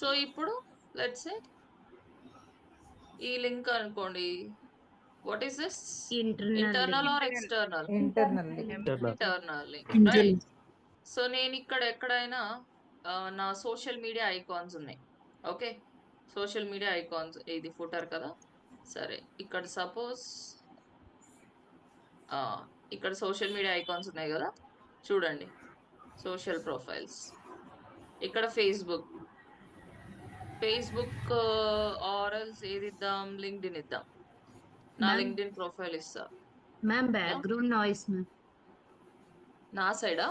సో ఇప్పుడు లెట్స్ సే ఈ లింక్ అనుకోండి, What is this? Internal or external? Internal. Internal link, right? So నేను ఇక్కడ ఎక్కడైనా నా సోషల్ మీడియా ఐకాన్స్ ఉన్నాయి. ఓకే, సోషల్ మీడియా ఐకాన్స్ ఇది ఫుటర్ కదా. సరే, ఇక్కడ సపోజ్ ఇక్కడ సోషల్ మీడియా ఐకాన్స్ ఉన్నాయి కదా, చూడండి. సోషల్ ప్రొఫైల్స్, ఇక్కడ ఫేస్బుక్ ఆర్ఎల్స్ ఏది ఇద్దాం, లింక్డ్ఇన్ ఇద్దాం. నా లింక్డ్ఇన్ ప్రొఫైల్ ఇస్తా. Ma'am background noise ma'am. నా సైడా?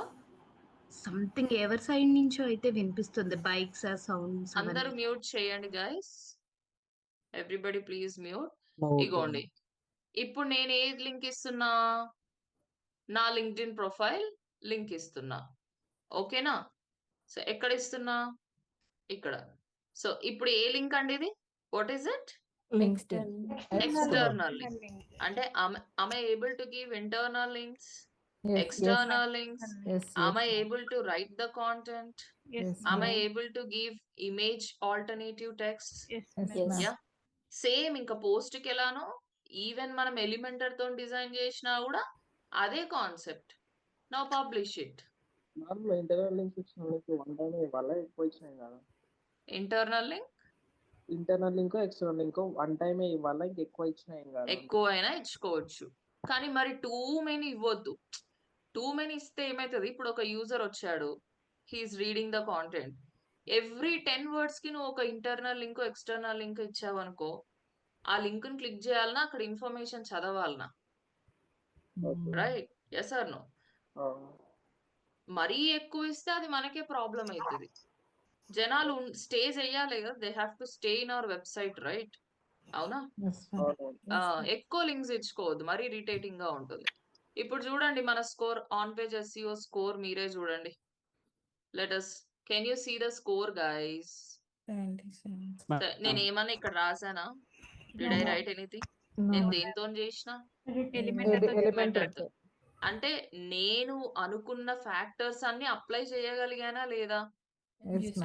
సంథింగ్ ఎవరి సైడ్ నుంచో అయితే వినిపిస్తుంది, బైక్స్ సౌండ్స్. అందరూ మ్యూట్ చేయండి గైస్, ఎవ్రీబడి ప్లీజ్ మ్యూట్. ఇగోండి, ఇప్పుడు నేను ఏది లింక్ ఇస్తున్నా, నా లింక్డ్ఇన్ ప్రొఫైల్ లింక్ ఇస్తున్నా. ఓకేనా? సో ఎక్కడ ఇస్తున్నా, ఇక్కడ. సో ఇప్పుడు ఏ లింక్ అండి ఇది? What is it? External link. అంటే am I able to give internal links, external links? Am I able to write the content? Am I able to give image alternative text? Yeah, same ఇంకా post కి ఎలానో, even మనం Elementor తో design చేసినా కూడా అదే concept. Now publish it. Internal link ఇచ్చినందుకు one time ఇవాళ ఎక్కువ ఇచ్చినాయి కదా. Internal link external link one time ఇవాళ ఇంక ఎక్కువ ఇచ్చినాయి కదా. ఎక్కువ అయినా ఇచ్చుకోవచ్చు, కానీ మరి టూ మెనీ ఇవ్వద్దు. టూ మెనీ ఇస్తే ఏమైతుంది, ఇప్పుడు ఒక యూజర్ వచ్చాడు, he's reading the content, every 10 words కి నువ్వు ఒక ఇంటర్నల్ లింక్ ఎక్స్టర్నల్ లింక్ ఇచ్చావు అనుకో, ఆ లింక్ ని క్లిక్ చేయాలన్నా అక్కడ ఇన్ఫర్మేషన్ చదవాలన్నా, రైట్? Yes or no? మరీ ఎక్కువ ఇస్తే అది మనకే ప్రాబ్లం అవుతుంది. జనాలు స్టే చేయాలి కదా, they have to stay in our website, right? అవునా? ఎక్కువ లింక్స్ ఇచ్చుకోవద్దు, మరీ ఇరిటేటింగ్ గా ఉంటుంది. ఇప్పుడు చూడండి మన score, on page SEO score మీరే చూడండి. Let us, can you see the score guys? నేను ఏమన్నా ఇక్కడ రాసానా? Did I write anything? నేను దేంతో చేసిన? ఎలిమెంటర్. అంటే నేను అనుకున్న ఫ్యాక్టర్స్ అన్ని అప్లై చేయగలిగానా లేదా?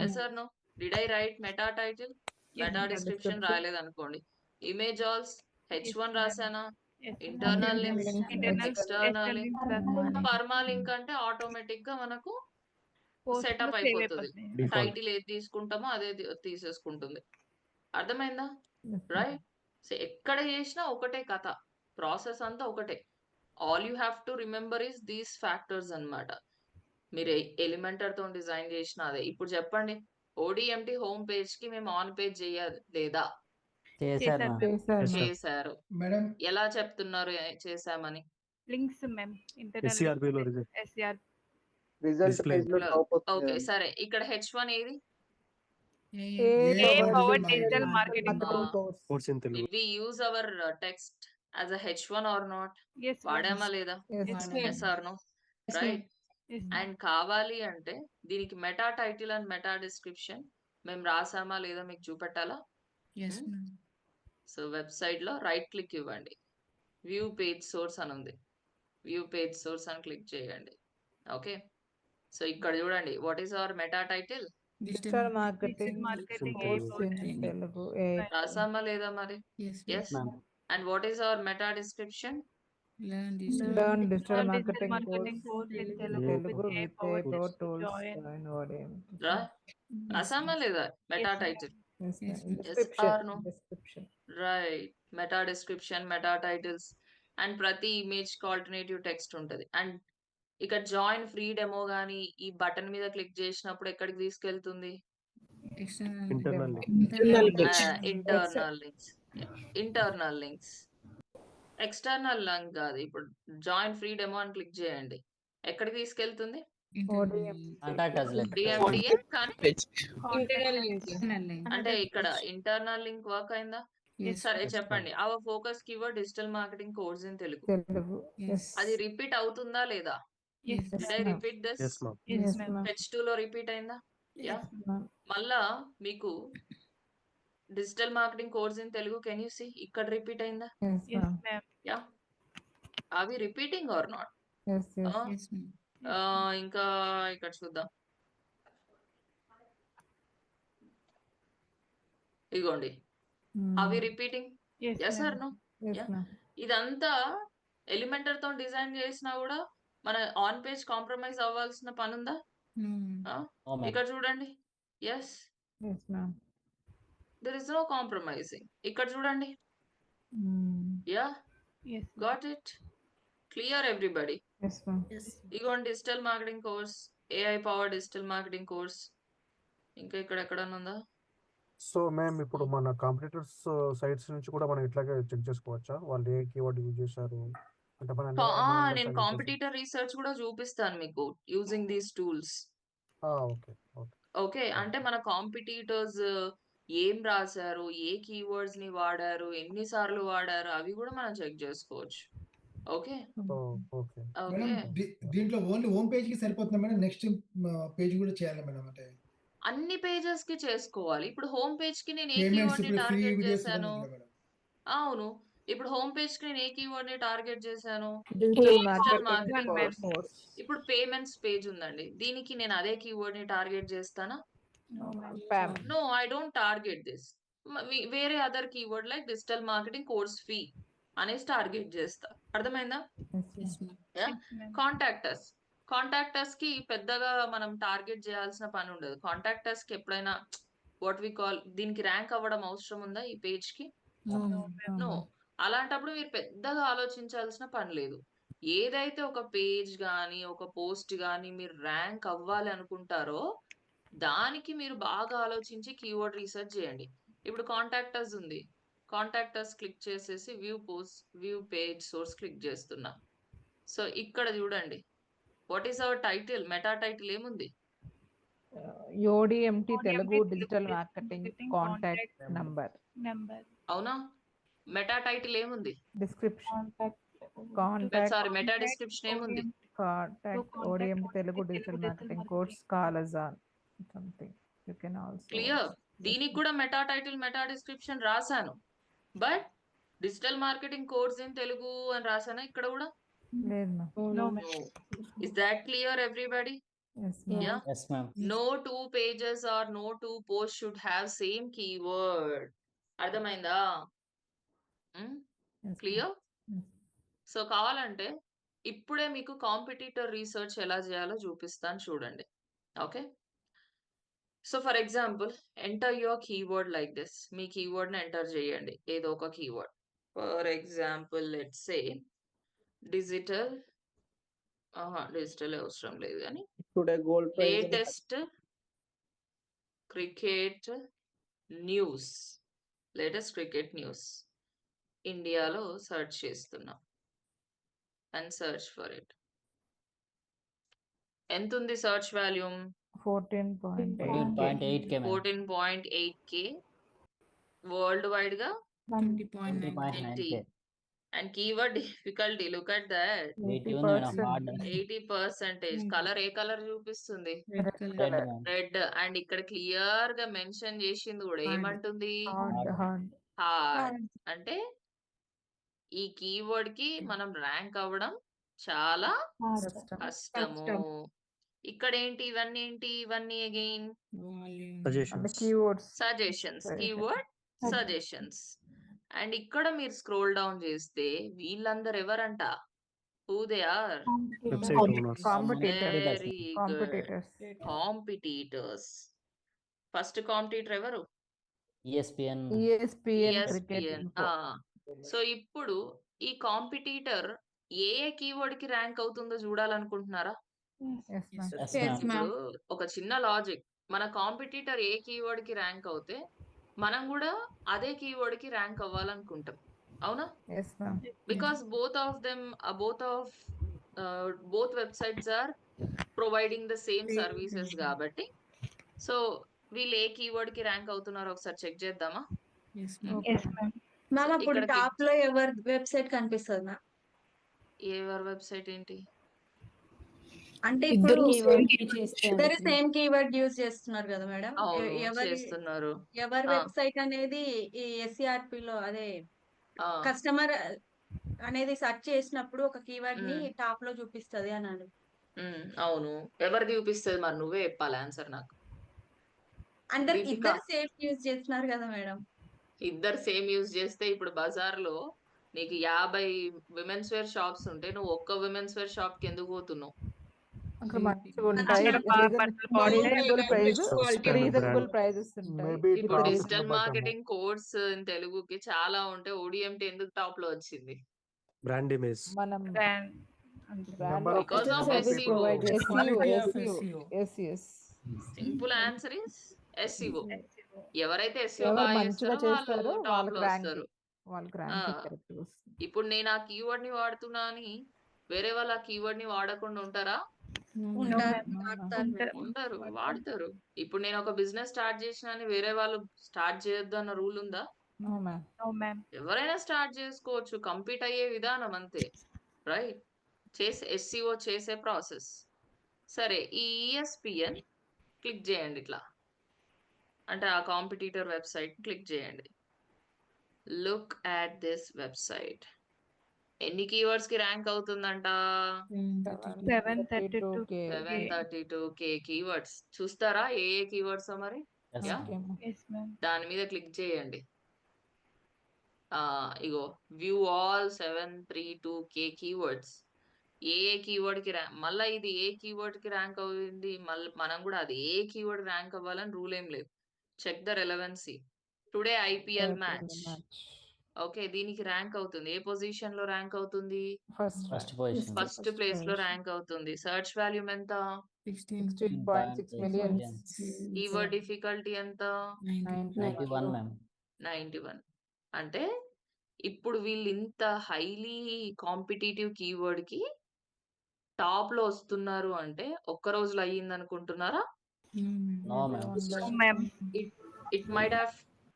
Yes or no? Did I write meta title, meta description రాయలేదు అనుకోండి. ఇమేజ్ ఆల్స్ H1 రాసానా? Internal links, external link, permalink అంటే ఆటోమేటిక్ గా మనకు సెటప్ అయిపోతుంది. టైటిల్ ఏది తీసుకుంటామో అదే తీసేసుకుంటుంది. అర్థమైందా? రైట్? సో ఎక్కడ చేసినా ఒకటే కథ, ప్రాసెస్ అంతా ఒకటే. All you have to remember is these factors అన్నమాట. మీరు ఎలిమెంటర్ తో డిజైన్ చేసిన అదే. ఇప్పుడు చెప్పండి, ODMT హోమ్ పేజ్ కి మేము ఆన్ పేజ్ చేయాలి లేదా? చేశారు. ఎలా చెప్తున్నారు చేశామని? లింక్స్ మ్యామ్ ఓకే, సరే. ఇక్కడ H1 ఏది? Digital marketing Did we use our text as a H1 or not? వాడామా లేదా? Yes or no? Right? And కావాలి అంటే దీనికి meta title and meta description మేము రాసామా లేదా మీకు చూపెట్టాలా? సో వెబ్సైట్ లో రైట్ క్లిక్ ఇవ్వండి, వ్యూ పేజ్ సోర్స్ అని ఉంది, వ్యూ పేజ్ సోర్స్ అని క్లిక్ చేయండి. ఓకే, సో ఇక్కడ చూడండి, what is our meta title? Digital marketing Telugu. రాసామా లేదా మరి? Yes. And what is our meta description? Learn digital marketing course in Telugu with A4 tools. రాసామా లేదా meta title? Right, meta description, meta titles, and ప్రతి image కి alternative text ఉంటుంది. And ఇక్కడ join free demo గానీ ఈ button మీద click చేసినప్పుడు ఎక్కడికి తీసుకెళ్తుంది? Internal links. Internal links, external link కాదు. ఇప్పుడు జాయిన్ ఫ్రీ డెమో అని క్లిక్ చేయండి, ఎక్కడికి తీసుకెళ్తుంది? DMTA. అంటే ఇక్కడ ఇంటర్నల్ లింక్ వర్క్ అయిందా? సరే చెప్పండి, our focus keyword digital marketing course in Telugu. అది రిపీట్ అవుతుందా లేదా? Did I repeat this? H2 లో రిపీట్ అయిందా? యా. మళ్ళా మీకు digital marketing course in Telugu, can you see ఇక్కడ రిపీట్ అయిందా? యా. అవి రిపీటింగ్ ఆర్ నాట్? ఇంకా ఇక్కడ చూద్దాం, ఇగోండి, అవి రిపీటింగ్? Yes or no? ఇదంతా ఎలిమెంటర్ తో డిజైన్ చేసినా కూడా మన ఆన్ పేజ్ కాంప్రమైజ్ అవ్వాల్సిన పని ఉందా? ఇక్కడ చూడండి, yes, Yes, ma'am. There is no compromising. ఇక్కడ చూడండి, yeah, Yes, ma'am. Got it, clear everybody. Yes, ma'am. ఇగోండి digital marketing course, AI power digital marketing course. ఇంకా ఇక్కడ ఎక్కడన్నా ఉందా? సో మ్యామ్ ఇప్పుడు మన కాంపిటీటర్స్ సైట్స్ నుంచి కూడా మనం ఇట్లాగే చెక్ చేసుకోవచ్చా వాళ్ళు ఏ కీవర్డ్ యూజ్ చేశారు అంటే మన నేను understanding కోసం. కాంపిటీటర్ రీసెర్చ్ కూడా చూపిస్తాను మీకు using these tools. Okay okay okay, అంటే మన కాంపిటీటర్స్ ఏం రాశారు, ఏ కీవర్డ్స్ ని వాడారు, ఎన్నిసార్లు వాడారు, అవి కూడా మనం చెక్ చేసుకోవచ్చు. ఓకే ఓకే ఓకే, దీంట్లో ఓన్లీ హోమ్ పేజ్ కి సరిపోతుంది మేడం, నెక్స్ట్ పేజ్ కూడా చేయాలి మేడం? అంటే అన్ని పేజెస్ కి చేసుకోవాలి. ఇప్పుడు హోమ్ పేజ్ కి నేను ఏ పేమెంట్స్ కీవర్డ్ ని ఇప్పుడు ఫ్రీ టార్గెట్ వీడియోస్ చేశాను? అవును, ఇప్పుడు హోమ్ పేజ్ కి నేను ఏ కీవర్డ్ ని టార్గెట్ చేశాను? Digital digital marketing marketing course. ఇప్పుడు పేమెంట్స్ పేజ్ ఉందండి, దీనికి నేను అదే కీవర్డ్ ని టార్గెట్ చేస్తానా? Pam. No, I don't target this. వేరే other keyword like digital marketing course fee అనేసి టార్గెట్ చేస్తా. అర్థమైందా? Yes, ma'am. Yeah? కాంటాక్టర్స్ కి పెద్దగా మనం టార్గెట్ చేయాల్సిన పని ఉండదు. కాంటాక్టర్స్ కి ఎప్పుడైనా వాట్ వి కాల్ దీనికి ర్యాంక్ అవ్వడం అవసరం ఉందా ఈ పేజ్ కి? నో. అలాంటప్పుడు మీరు పెద్దగా ఆలోచించాల్సిన పని లేదు. ఏదైతే ఒక పేజ్ గానీ ఒక పోస్ట్ గానీ మీరు ర్యాంక్ అవ్వాలి అనుకుంటారో దానికి మీరు బాగా ఆలోచించి కీవర్డ్ రీసెర్చ్ చేయండి. ఇప్పుడు కాంటాక్టర్స్ ఉంది, కాంటాక్టర్స్ క్లిక్ చేసేసి వ్యూ పేజ్ సోర్స్ క్లిక్ చేస్తున్నా. సో ఇక్కడ చూడండి, what is hour title, meta title ఏముంది? ODMT Telugu Digital Marketing Contact Number. అవునా? మెటా టైటిల్ ఏముంది? Description. Contact. Sorry, meta description ఏముంది? Contact ODMT Telugu Digital Marketing Course Kalazan. Something. You can also. Clear. దీనికి కూడా meta title meta description రాశాను, but digital marketing course in Telugu అని రాశాను ఇక్కడ కూడా. లేదు ma'am. Is that clear everybody? Yes, ma'am. Yeah. Yes, ma'am. No two pages or no two posts should have same keyword. అర్థమైందా? Yes, clear? ma'am. So కావాలంటే ఇప్పుడే మీకు కాంపిటీటర్ రీసెర్చ్ ఎలా చేయాలో చూపిస్తాను చూడండి. Okay, so for example enter your keyword like this. Me keyword ని enter చేయండి, ఏదో ఒక keyword. For example let's say digital, digital అవసరం లేదు కానీ today gold price latest cricket news, latest cricket news ఇండియాలో సెర్చ్ చేస్తున్నాం అండ్ సెర్చ్ ఫర్ ఇట్. ఎంత ఉంది search volume? 14.8. 14.8K. World wide గా 20.9K. And keyword difficulty, look at that, 80%. Colour A colour చూపిస్తుంది? Red. And ఇక్కడ clear గా mention చేసింది కూడా ఏమంటుంది? హార్డ్. అంటే ఈ కీవర్డ్ కి మనం ర్యాంక్ అవ్వడం చాలా కష్టము. ఇక్కడ ఏంటి, ఇవన్నీ ఏంటి, ఇవన్నీ again suggestions, keyword suggestions. And ఇక్కడ మీరు స్క్రోల్ డౌన్ చేస్తే వీళ్ళందరూ ఎవరంట? Who they are? Competitors. First competitor ఎవరు? ESPN. ESPN. సో ఇప్పుడు ఈ కాంపిటీటర్ ఏ కీవర్డ్ కి ర్యాంక్ అవుతుందో చూడాలనుకుంటున్నారా? ఇప్పుడు ఒక చిన్న లాజిక్, మన కాంపిటీటర్ ఏ కీవర్డ్ కి ర్యాంక్ అవుతే మనం కూడా అదే కీవర్డ్ కి ర్యాంక్ అవ్వాలనుకుంటాం, అవునా? Because both websites are providing the same services కాబట్టి. సో వీళ్ళు ఏ కీవర్డ్ కి ర్యాంక్ అవుతున్నారో ఒకసారి చెక్ చేద్దామా? మ్యామ్ అప్పుడు టాప్ లో ఎవరి వెబ్సైట్ కనిపిస్తుంది మ్యామ్? ఎవరి వెబ్సైట్ ఏంటి అంటే ఇప్పుడు ఇద్దరు సేమ్ కీవర్డ్ యూజ్ చేస్తున్నారు కదా మేడం, చేస్తున్నారు. ఎవరి వెబ్సైట్ అనేది ఈ SERP లో అదే కస్టమర్ అనేది సెర్చ్ చేసినప్పుడు ఒక కీవర్డ్ ని టాప్ లో చూపిస్తది అన్నాడు. అవును, ఎవరిది చూపిస్తుంది? మరి నువ్వే చెప్పాలి ఆన్సర్ నాకు. అందరు ఇద్దరు సేమ్ యూజ్ చేస్తున్నారు కదా మేడం. ఇద్దరు సేమ్ యూజ్ చేస్తే ఇప్పుడు బజార్ లో నీకు 50 విమెన్స్ వేర్ షాప్స్ ఉంటే నువ్వు ఒక్క విమెన్స్ వేర్ షాప్ కి ఎందుకు పోతున్నావు? అక్కడ మంచిగా ఉంటాయి, బాగుంటాయి, రీజనబుల్ ప్రైజెస్ ఉంటాయి. ఇప్పుడు డిజిటల్ మార్కెటింగ్ కోర్స్ తెలుగుకి చాలా ఉంటే ODMT ఎందుకు టాప్ లో వచ్చింది? Brand image. మనం Because of SEO. Simple answer is SEO. ఎవరైతే SEO బాగా చేస్తారో వాళ్ళు టాప్ లో వస్తారు. ఇప్పుడు నేను ఆ కీవర్డ్ ని వాడుతున్నా అని వేరే వాళ్ళు ఆ కీవర్డ్ ని వాడకుండా ఉంటారా? ఉండరు, వాడతారు. ఇప్పుడు నేను ఒక బిజినెస్ స్టార్ట్ చేసిన అని వేరే వాళ్ళు స్టార్ట్ చేయొద్దు అన్న రూల్ ఉందా? ఎవరైనా స్టార్ట్ చేసుకోవచ్చు, కంపీట్ అయ్యే విధానం అంతే, రైట్? SEO చేసే ప్రాసెస్. సరే, ఈ ESPN క్లిక్ చేయండి. ఇట్లా అంటే ఆ కాంపిటీటర్ వెబ్సైట్ క్లిక్ చేయండి. Look at this website. ఎన్ని కీవర్డ్స్ కి ర్యాంక్ అవుతుందంట? 732K keywords. చూస్తారా ఏ కీవర్డ్స్ మరి? దాని మీద క్లిక్ చేయండి. ఇగో వ్యూ ఆల్ 732K కీవర్డ్స్. ఏ కీవర్డ్ కి మళ్ళీ ఇది ఏ కీవర్డ్ కి ర్యాంక్ అవుతుంది, మళ్ళీ మనం కూడా అది ఏ కీవర్డ్ ర్యాంక్ అవ్వాలని రూల్ ఏం లేదు. Check the relevance. Today IPL match. Okay, దీనికి ర్యాంక్ అవుతుంది. ఏ పొజిషన్ లో ర్యాంక్ అవుతుంది? ఫస్ట్ ప్లేస్ లో ర్యాంక్ అవుతుంది. సర్చ్ వాల్యూమ్ ఎంత? 16.6 million. కీవర్డ్ డిఫికల్టీ ఎంత? 91. అంటే ఇప్పుడు వీళ్ళు ఇంత హైలీ కాంపిటేటివ్ కీవర్డ్ కి టాప్ లో వస్తున్నారు అంటే ఒక్క రోజులో అయ్యింది అనుకుంటున్నారా? It might have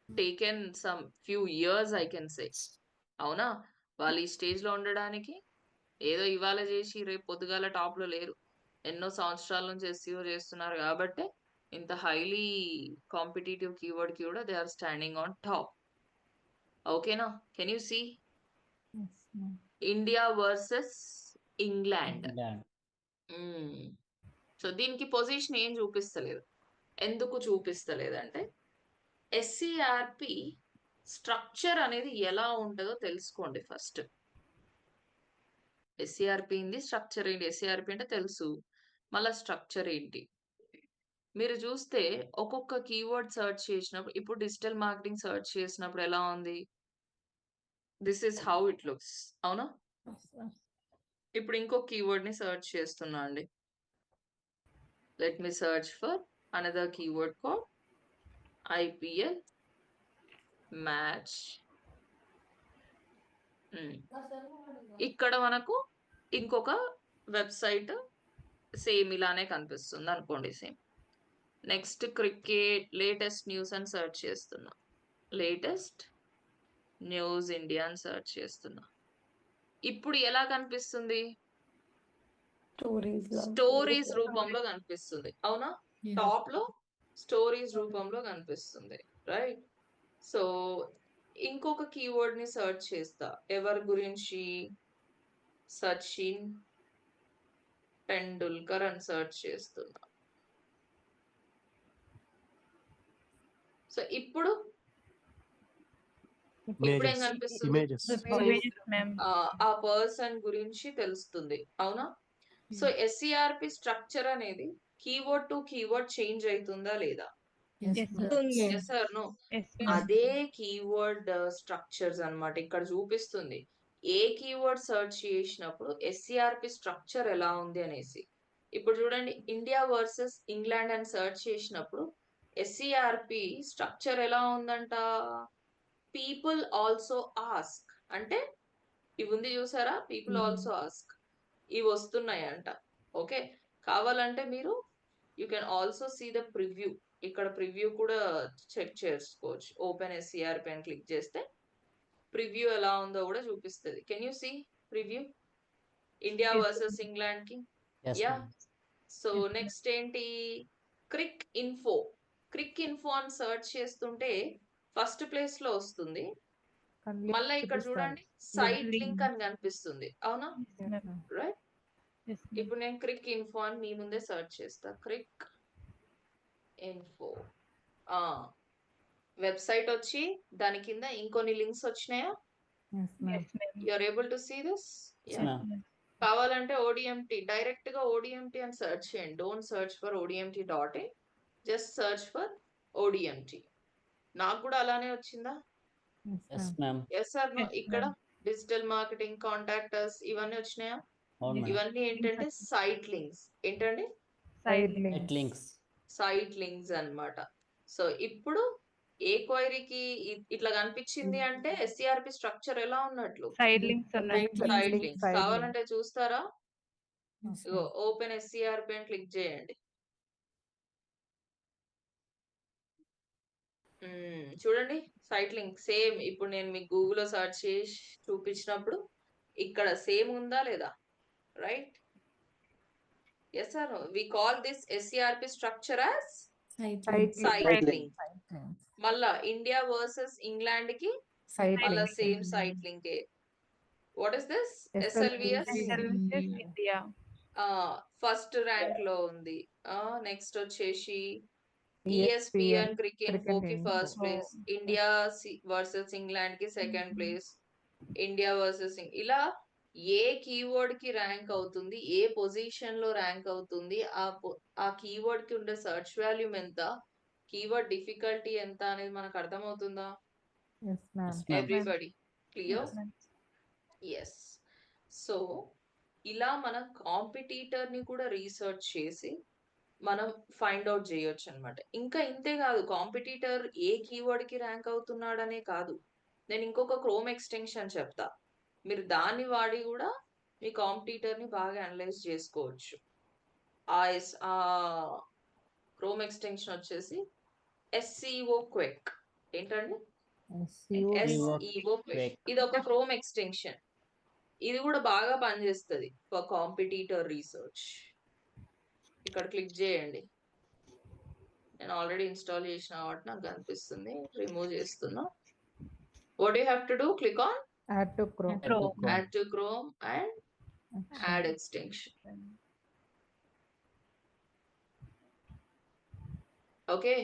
taken some few years I can say. అవునా? వాళ్ళు ఈ స్టేజ్ లో ఉండడానికి ఏదో ఇవాళ చేసి రేపు పొద్దుగాల టాప్ లో లేరు. ఎన్నో సంవత్సరాల నుంచి SEO చేస్తున్నారు కాబట్టి ఇంత హైలీ కాంపిటేటివ్ కీవర్డ్ కి కూడా they are standing on top. ఓకేనా? Can you see India versus England? So దీనికి పొజిషన్ ఏం చూపిస్తలేదు. ఎందుకు చూపిస్తలేదంటే SERP స్ట్రక్చర్ అనేది ఎలా ఉంటుందో తెలుసుకోండి ఫస్ట్. SERP ఏంది, స్ట్రక్చర్ ఏంటి? SERP అంటే తెలుసు, మళ్ళా స్ట్రక్చర్ ఏంటి? మీరు చూస్తే ఒక్కొక్క కీవర్డ్ సర్చ్ చేసినప్పుడు, ఇప్పుడు డిజిటల్ మార్కెటింగ్ సర్చ్ చేసినప్పుడు ఎలా ఉంది? This is how it looks. అవునా? ఇప్పుడు ఇంకో కీవర్డ్ ని సర్చ్ చేస్తున్నా అండి. Let me search for another keyword called IPL match. ఇక్కడ మనకు ఇంకొక వెబ్సైట్ సేమ్ ఇలానే కనిపిస్తుంది అనుకోండి. Same. Next cricket latest news అని సర్చ్ చేస్తున్నా. లేటెస్ట్ న్యూస్ ఇండియా అని సర్చ్ చేస్తున్నా. ఇప్పుడు ఎలా కనిపిస్తుంది? స్టోరీస్ రూపంలో కనిపిస్తుంది. అవునా? టాప్ లో స్టోరీస్ రూపంలో కనిపిస్తుంది, రైట్? సో ఇంకొక కీవర్డ్ ని సర్చ్ చేస్తా. ఎవరి గురించి? సచిన్ టెండూల్కర్ అని సర్చ్ చేస్తున్నా. సో ఇప్పుడు ఏం కనిపిస్తుంది? ఆ పర్సన్ గురించి తెలుస్తుంది. అవునా? సో SERP స్ట్రక్చర్ అనేది కీవర్డ్ టు కీవర్డ్ చేంజ్ అవుతుందా లేదా? Yes or no? అదే కీవర్డ్ స్ట్రక్చర్స్ అన్నమాట ఇక్కడ చూపిస్తుంది. ఏ కీవర్డ్ సర్చ్ చేసినప్పుడు SERP స్ట్రక్చర్ ఎలా ఉంది అనేసి. ఇప్పుడు చూడండి, ఇండియా వర్సెస్ ఇంగ్లాండ్ అని సర్చ్ చేసినప్పుడు SERP స్ట్రక్చర్ ఎలా ఉందంట? పీపుల్ ఆల్సో ఆస్క్ అంటే ఇవి ఉంది చూసారా? పీపుల్ ఆల్సో ఆస్క్ ఇవి వస్తున్నాయంట. ఓకే, కావాలంటే మీరు you can also see the preview. ఇక్కడ ప్రివ్యూ కూడా చెక్ చేసుకోవచ్చు. ఓపెన్ SERP అని క్లిక్ చేస్తే ప్రివ్యూ ఎలా ఉందో కూడా చూపిస్తుంది. Can you see preview India versus England కి? యా. సో నెక్స్ట్ ఏంటి? Cricinfo. క్రిక్ ఇన్ఫో అని సర్చ్ చేస్తుంటే ఫస్ట్ ప్లేస్ లో వస్తుంది. మళ్ళీ ఇక్కడ చూడండి సైట్ లింక్ అని కనిపిస్తుంది. అవునా? రైట్. ఇప్పుడు నేను క్రిక్ ఇన్ఫో అని మీ ముందే సర్చ్ చేస్తా. క్రిక్ ఇన్ఫో వెబ్సైట్ వచ్చి దాని కింద ఇంకొన్ని లింక్స్ వచ్చినాయా? Yes, ma'am. You are able to see this? Yes, ma'am. కావాలంటే ఓడిఎంటి డైరెక్ట్ గా ఓడిఎంటి అని సెర్చ్ చేయండి. Don't search for odmt.in, just search for ODMT. నాకు కూడా అలానే వచ్చిందా? Yes, ma'am. Yes or no? ఇక్కడ డిజిటల్ మార్కెటింగ్, కాంటాక్టర్స్ ఇవన్నీ వచ్చినాయా? అవును మేడం. ఇవన్నీ ఏంటంటే సైట్ లింక్స్. ఏంటండి? Side Site links. Site links అన్నమాట. సో ఇప్పుడు ఏ క్వైరీకి ఇట్లా కనిపించింది అంటే SCRP స్ట్రక్చర్ ఎలా ఉన్నట్లు? సైడ్ లింక్స్ ఉన్నాయి. సైట్ లింక్స్ side కావాలంటే చూస్తారా? Yes, ఇగో ఓపెన్ SCRP అని క్లిక్ చేయండి. చూడండి సైట్ లింక్ సేమ్. ఇప్పుడు నేను మీకు గూగుల్లో సెర్చ్ చేసి చూపించినప్పుడు ఇక్కడ సేమ్ ఉందా లేదా? Right? Yes or no? We call this SCRP structure as site link. మళ్ళా ఇండియా వర్సెస్ ఇంగ్లాండ్ కి Side మళ్ళా link. సేమ్ సైట్ లింకే. What is this? SLVS. SLVS India. First rank లో ఉంది. నెక్స్ట్ వచ్చేసి ESPN ESPN క్రికెట్ Cricket కి Info. First place, India versus England కి second place, India versus ఇలా ఏ కీవర్డ్ కి ర్యాంక్ అవుతుంది, ఏ పొజిషన్ లో ర్యాంక్ అవుతుంది, ఆ కీవర్డ్ కి ఉండే సెర్చ్ వాల్యూమ్ ఎంత, కీవర్డ్ డిఫికల్టీ ఎంత అనేది మనకు అర్థమవుతుందా? Yes, ma'am. Yes, ma'am. Everybody clear? Yes. So ఇలా మనం కాంపిటీటర్ ని కూడా రీసెర్చ్ చేసి మనం ఫైండ్ అవుట్ చేయొచ్చు అనమాట. ఇంకా ఇంతే కాదు, కాంపిటీటర్ ఏ కీవర్డ్ కి ర్యాంక్ అవుతున్నాడనే కాదు, నేను ఇంకొక క్రోమ్ ఎక్స్టెన్షన్ చెప్తా, మీరు దాన్ని వాడి కూడా మీ కాంపిటీటర్ ని బాగా అనలైజ్ చేసుకోవచ్చు. ఆ క్రోమ్ ఎక్స్టెన్షన్ వచ్చేసి SEO క్విక్. ఏంటండి? SEO quick. ఇది ఒక క్రోమ్ ఎక్స్టెన్షన్. ఇది కూడా బాగా పనిచేస్తుంది ఫర్ కాంపిటీటర్ రీసెర్చ్. ఇక్కడ క్లిక్ చేయండి. నేను ఆల్రెడీ ఇన్స్టాల్ చేసిన కాబట్టి నాకు కనిపిస్తుంది. రిమూవ్ చేస్తున్నా. What you have to do? Click on Add to Chrome. add to Chrome and add extension. Okay,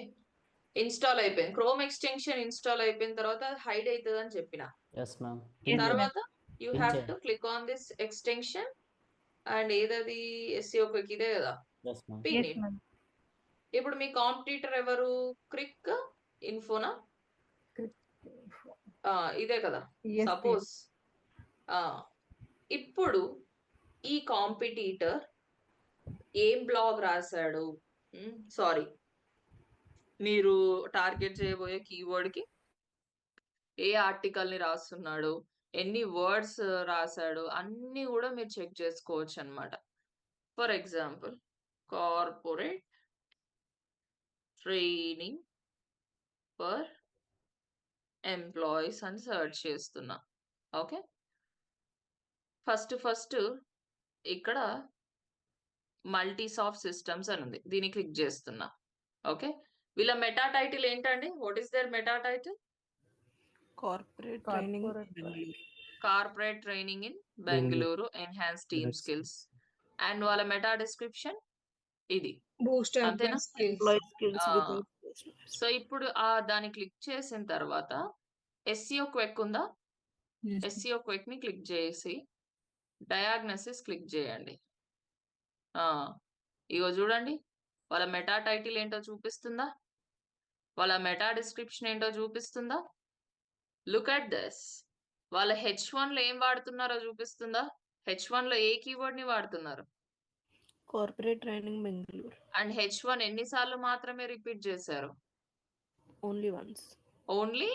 install అయిపోయింది. క్రోమ్ ఎక్స్టెన్షన్ ఇన్స్టాల్ అయిపోయిన తర్వాత హైడ్ అవుతుంది అని చెప్పిన Yes, ma'am. తర్వాత యూ Pin హ్యావ్ చేయండి. To click on this extension and ఏదది SEO quick ఇదే కదా, Yes, ma'am. Pin it. ఇప్పుడు మీ కాంపిటీటర్ ఎవరు? క్రిక్ ఇన్ఫోనా? ఇదే కదా ESPN. సపోజ్. ఇప్పుడు ఈ కాంపిటీటర్ ఏం బ్లాగ్ రాశాడు, సారీ మీరు టార్గెట్ చేయబోయే కీవర్డ్ కి ఏ ఆర్టికల్ ని రాస్తున్నాడు, ఎన్ని వర్డ్స్ రాశాడు, అన్ని కూడా మీరు చెక్ చేసుకోవచ్చు అన్నమాట. For example corporate training for employees అని సెర్చ్ చేస్తున్నా. ఓకే, ఫస్ట్ ఇక్కడ మల్టీసాఫ్ట్ సిస్టమ్స్ అని ఉంది, దీన్ని క్లిక్ చేస్తున్నా. ఓకే, వీళ్ళ మెటా టైటిల్ ఏంటండి? What is their meta title? Corporate training in Bengaluru, enhance team skills. And వాళ్ళ మెటా డిస్క్రిప్షన్ ఇది, అంతేనా? సో ఇప్పుడు దాన్ని క్లిక్ చేసిన తర్వాత SEO క్విక్ ఉందా? SEO క్విక్ ని క్లిక్ చేసి డయాగ్నోసిస్ క్లిక్ చేయండి. ఇగో చూడండి, వాళ్ళ మెటా టైటిల్ ఏంటో చూపిస్తుందా, వాళ్ళ మెటా డిస్క్రిప్షన్ ఏంటో చూపిస్తుందా? Look at this. వాళ్ళ H1 లో ఏం వాడుతున్నారో చూపిస్తుందా? H1 లో ఏ కీవర్డ్ ని వాడుతున్నారు? Corporate training Bengaluru. And H1 ఎన్నిసార్లు మాత్రమే రిపీట్ చేశారు? Only once. Only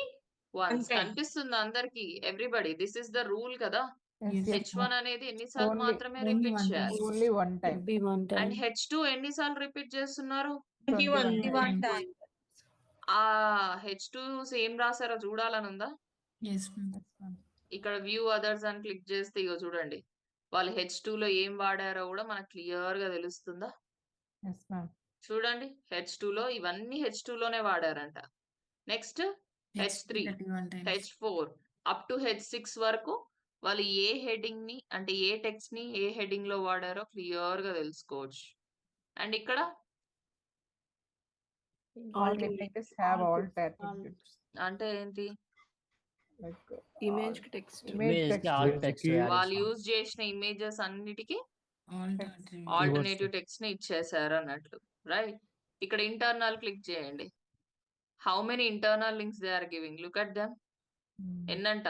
once. కనిపిస్తుందా అందరికి? Everybody, this is the rule కదా. H1 అనేది ఎన్నిసార్లు మాత్రమే రిపీట్ చేయాలి. Only one time. And H2 ఎన్నిసార్లు రిపీట్ చేస్తున్నారు? 21 time. H2 సేమ్ రాసారో చూడాలని ఉందా? ఇక్కడ వ్యూ అదర్స్ అని క్లిక్ చేస్తే ఇగో చూడండి, వాళ్ళు H2 లో ఏం వాడారో కూడా మనకు క్లియర్ గా తెలుస్తుందా? Yes, ma'am. చూడండి, H2 లో ఇవన్నీ H2 లోనే వాడారంట. Next H3, H4 up to H6 వరకు వాళ్ళు ఏ హెడింగ్ ని, అంటే ఏ టెక్స్ట్ ని ఏ హెడింగ్ లో వాడారో క్లియర్ గా తెలుసుకోవచ్చు. అండ్ ఇక్కడ All images have alt attributes. అంటే ఏంటి? లైక్ ఇమేజ్ కి టెక్స్ట్ ఇమేజ్ కి ఆల్ టెక్స్ట్ వాళ్ళు యూజ్ చేసిన ఇమేజెస్ అన్నిటికీ ఆల్టర్నేటివ్ టెక్స్ట్ ని ఇచ్చేసారు అన్నట్లు, రైట్? ఇక్కడ ఇంటర్నల్ క్లిక్ చేయండి. How many internal links they are giving, look at them. ఎన్నంట?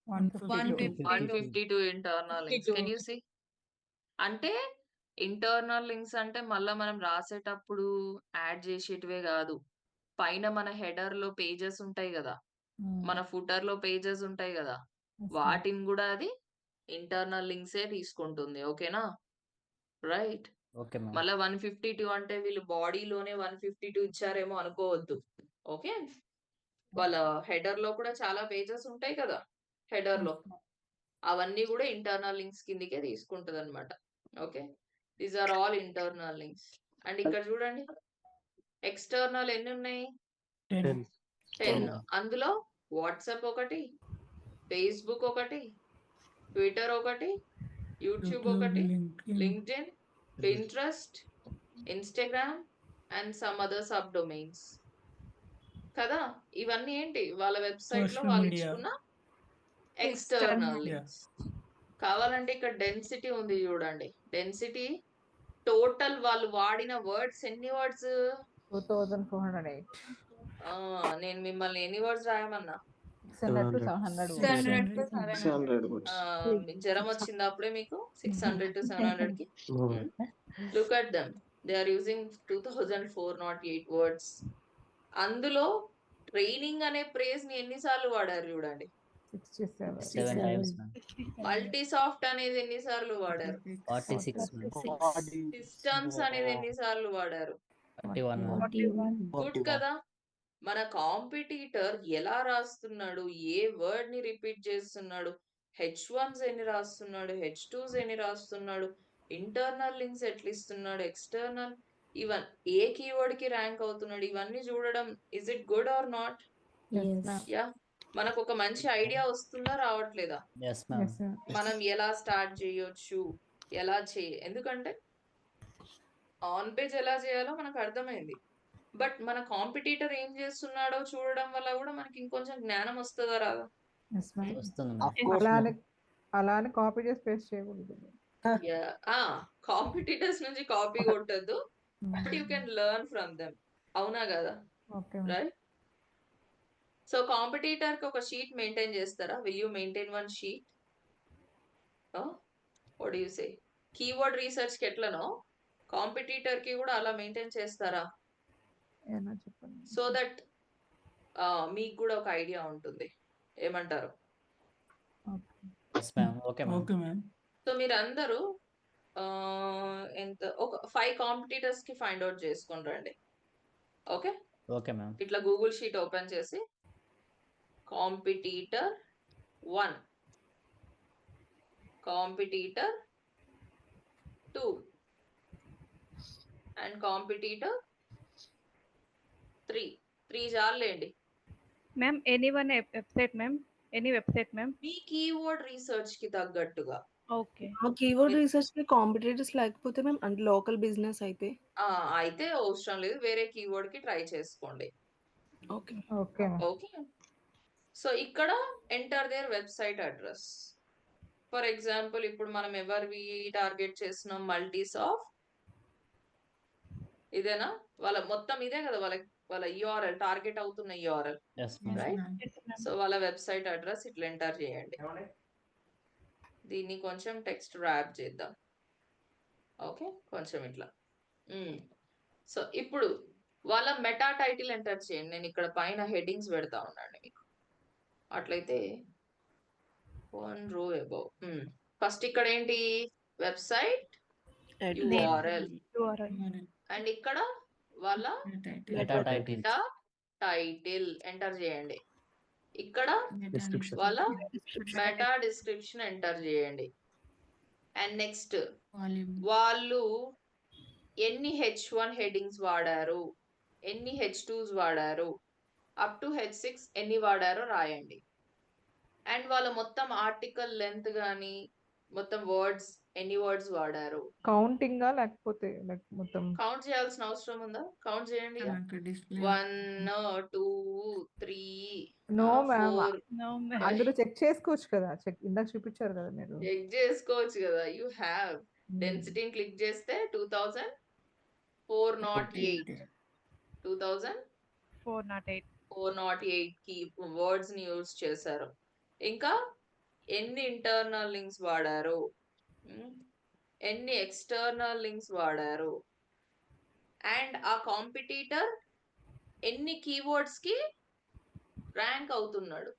152 internal links. Can you see? అంటే ఇంటర్నల్ లింక్స్ అంటే మళ్ళా మనం రాసేటప్పుడు యాడ్ చేసేటివే కాదు. పైన మన హెడర్ లో పేజెస్ ఉంటాయి కదా, మన ఫుటర్ లో పేజెస్ ఉంటాయి కదా, వాటిని కూడా అది ఇంటర్నల్ లింక్సే తీసుకుంటుంది. ఓకేనా? రైట్. Okay ma'am. మళ్ళీ 152 అంటే వీళ్ళు బాడీలోనే 152 ఇచ్చారేమో అనుకోవద్దు. ఓకే, వాళ్ళ హెడర్ లో కూడా చాలా పేజెస్ ఉంటాయి కదా, హెడర్ లో అవన్నీ కూడా ఇంటర్నల్ లింక్స్ కిందికే తీసుకుంటది అనమాట. Okay, these are all internal links. And ఇక్కడ చూడండి, ఎక్స్టర్నల్ ఎన్ని ఉన్నాయి? 10. అందులో వాట్సాప్ ఒకటి, ఫేస్బుక్ ఒకటి, ట్విట్టర్ ఒకటి, యూట్యూబ్ ఒకటి, LinkedIn, Pinterest, Instagram and some other sub domains కదా. ఇవన్నీ ఏంటి? వాళ్ళ వెబ్సైట్ లో వాళ్ళు ఇచ్చుకున్న ఎక్స్టర్నల్ లింక్స్. కావాలంటే ఇక్కడ డెన్సిటీ ఉంది చూడండి. డెన్సిటీ టోటల్ వాళ్ళు వాడిన వర్డ్స్ ఎన్ని వర్డ్స్? 2408. నేను మిమ్మల్ని ఎన్ని వర్డ్స్ రాయమన్నా? 600 to 700 జ్వరం వచ్చింది అప్పుడే మీకు 600 to 700 కి. Look at them, they are using 2408 words. అందులో ట్రైనింగ్ అనే ప్రేజ్ ని ఎన్నిసార్లు వాడారు చూడండి. 7 times మ్యామ్. మల్టీసాఫ్ట్ అనేది ఎన్నిసార్లు వాడారు? 46 మ్యామ్. సిస్టమ్స్ అనేది ఎన్నిసార్లు వాడారు? 41 గుడ్ కదా. మన కాంపిటీటర్ ఎలా రాస్తున్నాడు, ఏ వర్డ్ ని రిపీట్ చేస్తున్నాడు, H1s ఎన్ని రాస్తున్నాడు, H2s ఎన్ని రాస్తున్నాడు, ఇంటర్నల్ లింక్స్ ఎట్లా ఇస్తున్నాడు, ఎక్స్టర్నల్ ఈవెన్ ఏ కీవర్డ్ కి ర్యాంక్ అవుతున్నాడు, ఇవన్నీ చూడడం is it good or not? Yeah, మనకు ఒక మంచి ఐడియా వస్తుందా రావట్లేదా? yes ma'am. మనం ఎలా స్టార్ట్ చేయొచ్చు, ఎలా ఎందుకంటే ఆన్ పేజ్ ఎలా చేయాలో మనకు అర్థమైంది. బట్ మన కాంపిటీటర్ ఏం చేస్తున్నాడో చూడడం వల్ల కూడా మనకి ఇంకొంచెం జ్ఞానం వస్తుందా రాదా? అలానే కాపీ చేసి పేస్ట్ చేయకూడదు. కాంపిటీటర్స్ నుంచి కాపీ కొట్టద్దు, but you can learn from them. అవునా కదా? రైట్. సో కాంపిటీటర్ కి ఒక షీట్ మెయింటైన్ చేస్తారా? Will you maintain one sheet? What do you say? Keyword research కి ఎట్లనో కాంపిటీటర్ కి కూడా అలా మెయింటైన్ చేస్తారా? సో దట్ మీకు కూడా ఒక ఐడియా ఉంటుంది. ఏమంటారు? yes ma'am. Okay ma'am. So మీరు అందరూ ఎంత ఒక 5 కాంపిటీటర్స్ కి ఫైండ్ అవుట్ చేసుకొని రండి. Okay okay ma'am. ఇట్లా గూగుల్ షీట్ ఓపెన్ చేసి కాంపిటీటర్ 1, కాంపిటీటర్ 2 అండ్ కాంపిటీటర్ 3 చాలండి. Ma'am any one website ma'am, any website ma'am. మీ కీవర్డ్ రీసెర్చ్ కి తగ్గట్టుగా. ఓకే. ఆ కీవర్డ్ రీసెర్చ్ కి కాంపిటీటర్స్ లేకపోతే మ్యామ్, అంటే లోకల్ బిజినెస్ అయితే అయితే అవసరం లేదు, వేరే కీవర్డ్ కి ట్రై చేసుకోండి. Okay okay okay. సో ఇక్కడ enter their website address. For example ఇప్పుడు మనం ఎవరివి టార్గెట్ చేస్తున్నాం? మల్టీసాఫ్ట్. ఇదేనా వాళ్ళ మొత్తం? ఇదే కదా వాళ్ళ URL టార్గెట్ అవుతున్న URL, yes ma'am. Right? So వాళ్ళ వెబ్సైట్ అడ్రస్ ఇట్లా ఎంటర్ చేయండి. దీన్ని కొంచెం టెక్స్ట్ ర్యాప్ చేద్దాం. ఓకే, కొంచెం ఇట్లా. సో ఇప్పుడు వాళ్ళ మెటా టైటిల్ ఎంటర్ చేయండి. నేను ఇక్కడ పైన హెడ్డింగ్స్ పెడతా ఉన్నాను మీకు. అట్లయితే 1 row above. ఫస్ట్ ఇక్కడ ఏంటి? Website URL. అండ్ ఇక్కడ వాళ్ళ మెటా టైటిల్ ఎంటర్ చేయండి. ఇక్కడ వాళ్ళ మెటా డిస్క్రిప్షన్ ఎంటర్ చేయండి. అండ్ నెక్స్ట్ వాళ్ళు ఎన్ని H1 హెడ్డింగ్స్ వాడారు, ఎన్ని H2s వాడారు, అప్ టు H6 ఎన్ని వాడారో రాయండి. అండ్ వాళ్ళ మొత్తం ఆర్టికల్ లెంత్ కానీ మొత్తం వర్డ్స్ ఎన్ని వర్డ్స్ వాడారు? కౌంటింగా లేకపోతే లైక్ మొత్తం కౌంట్ చేయాల్సిన అవసరం ఉందా? కౌంట్ చేయండి. నాకు display 1 2 3 no ma'am 4 No, ma'am. అందులో చెక్ చేసుకోవచ్చు కదా. ఇందాక చూపించారు కదా మీరు. చెక్ చేసుకోవచ్చు కదా. యూ హ్యావ్ డెన్సిటీని క్లిక్ చేస్తే 2408 408. 408 కి వర్డ్స్ ని యూజ్ చేశారు. ఇంకా ఎన్ని ఇంటర్నల్ లింక్స్ వాడారు, ఎన్ని ఎక్స్టర్నల్ లింక్స్ వాడారు, అండ్ ఆ కాంపిటీటర్ ఎన్ని కీవర్డ్స్ కి ర్యాంక్ అవుతున్నాడు.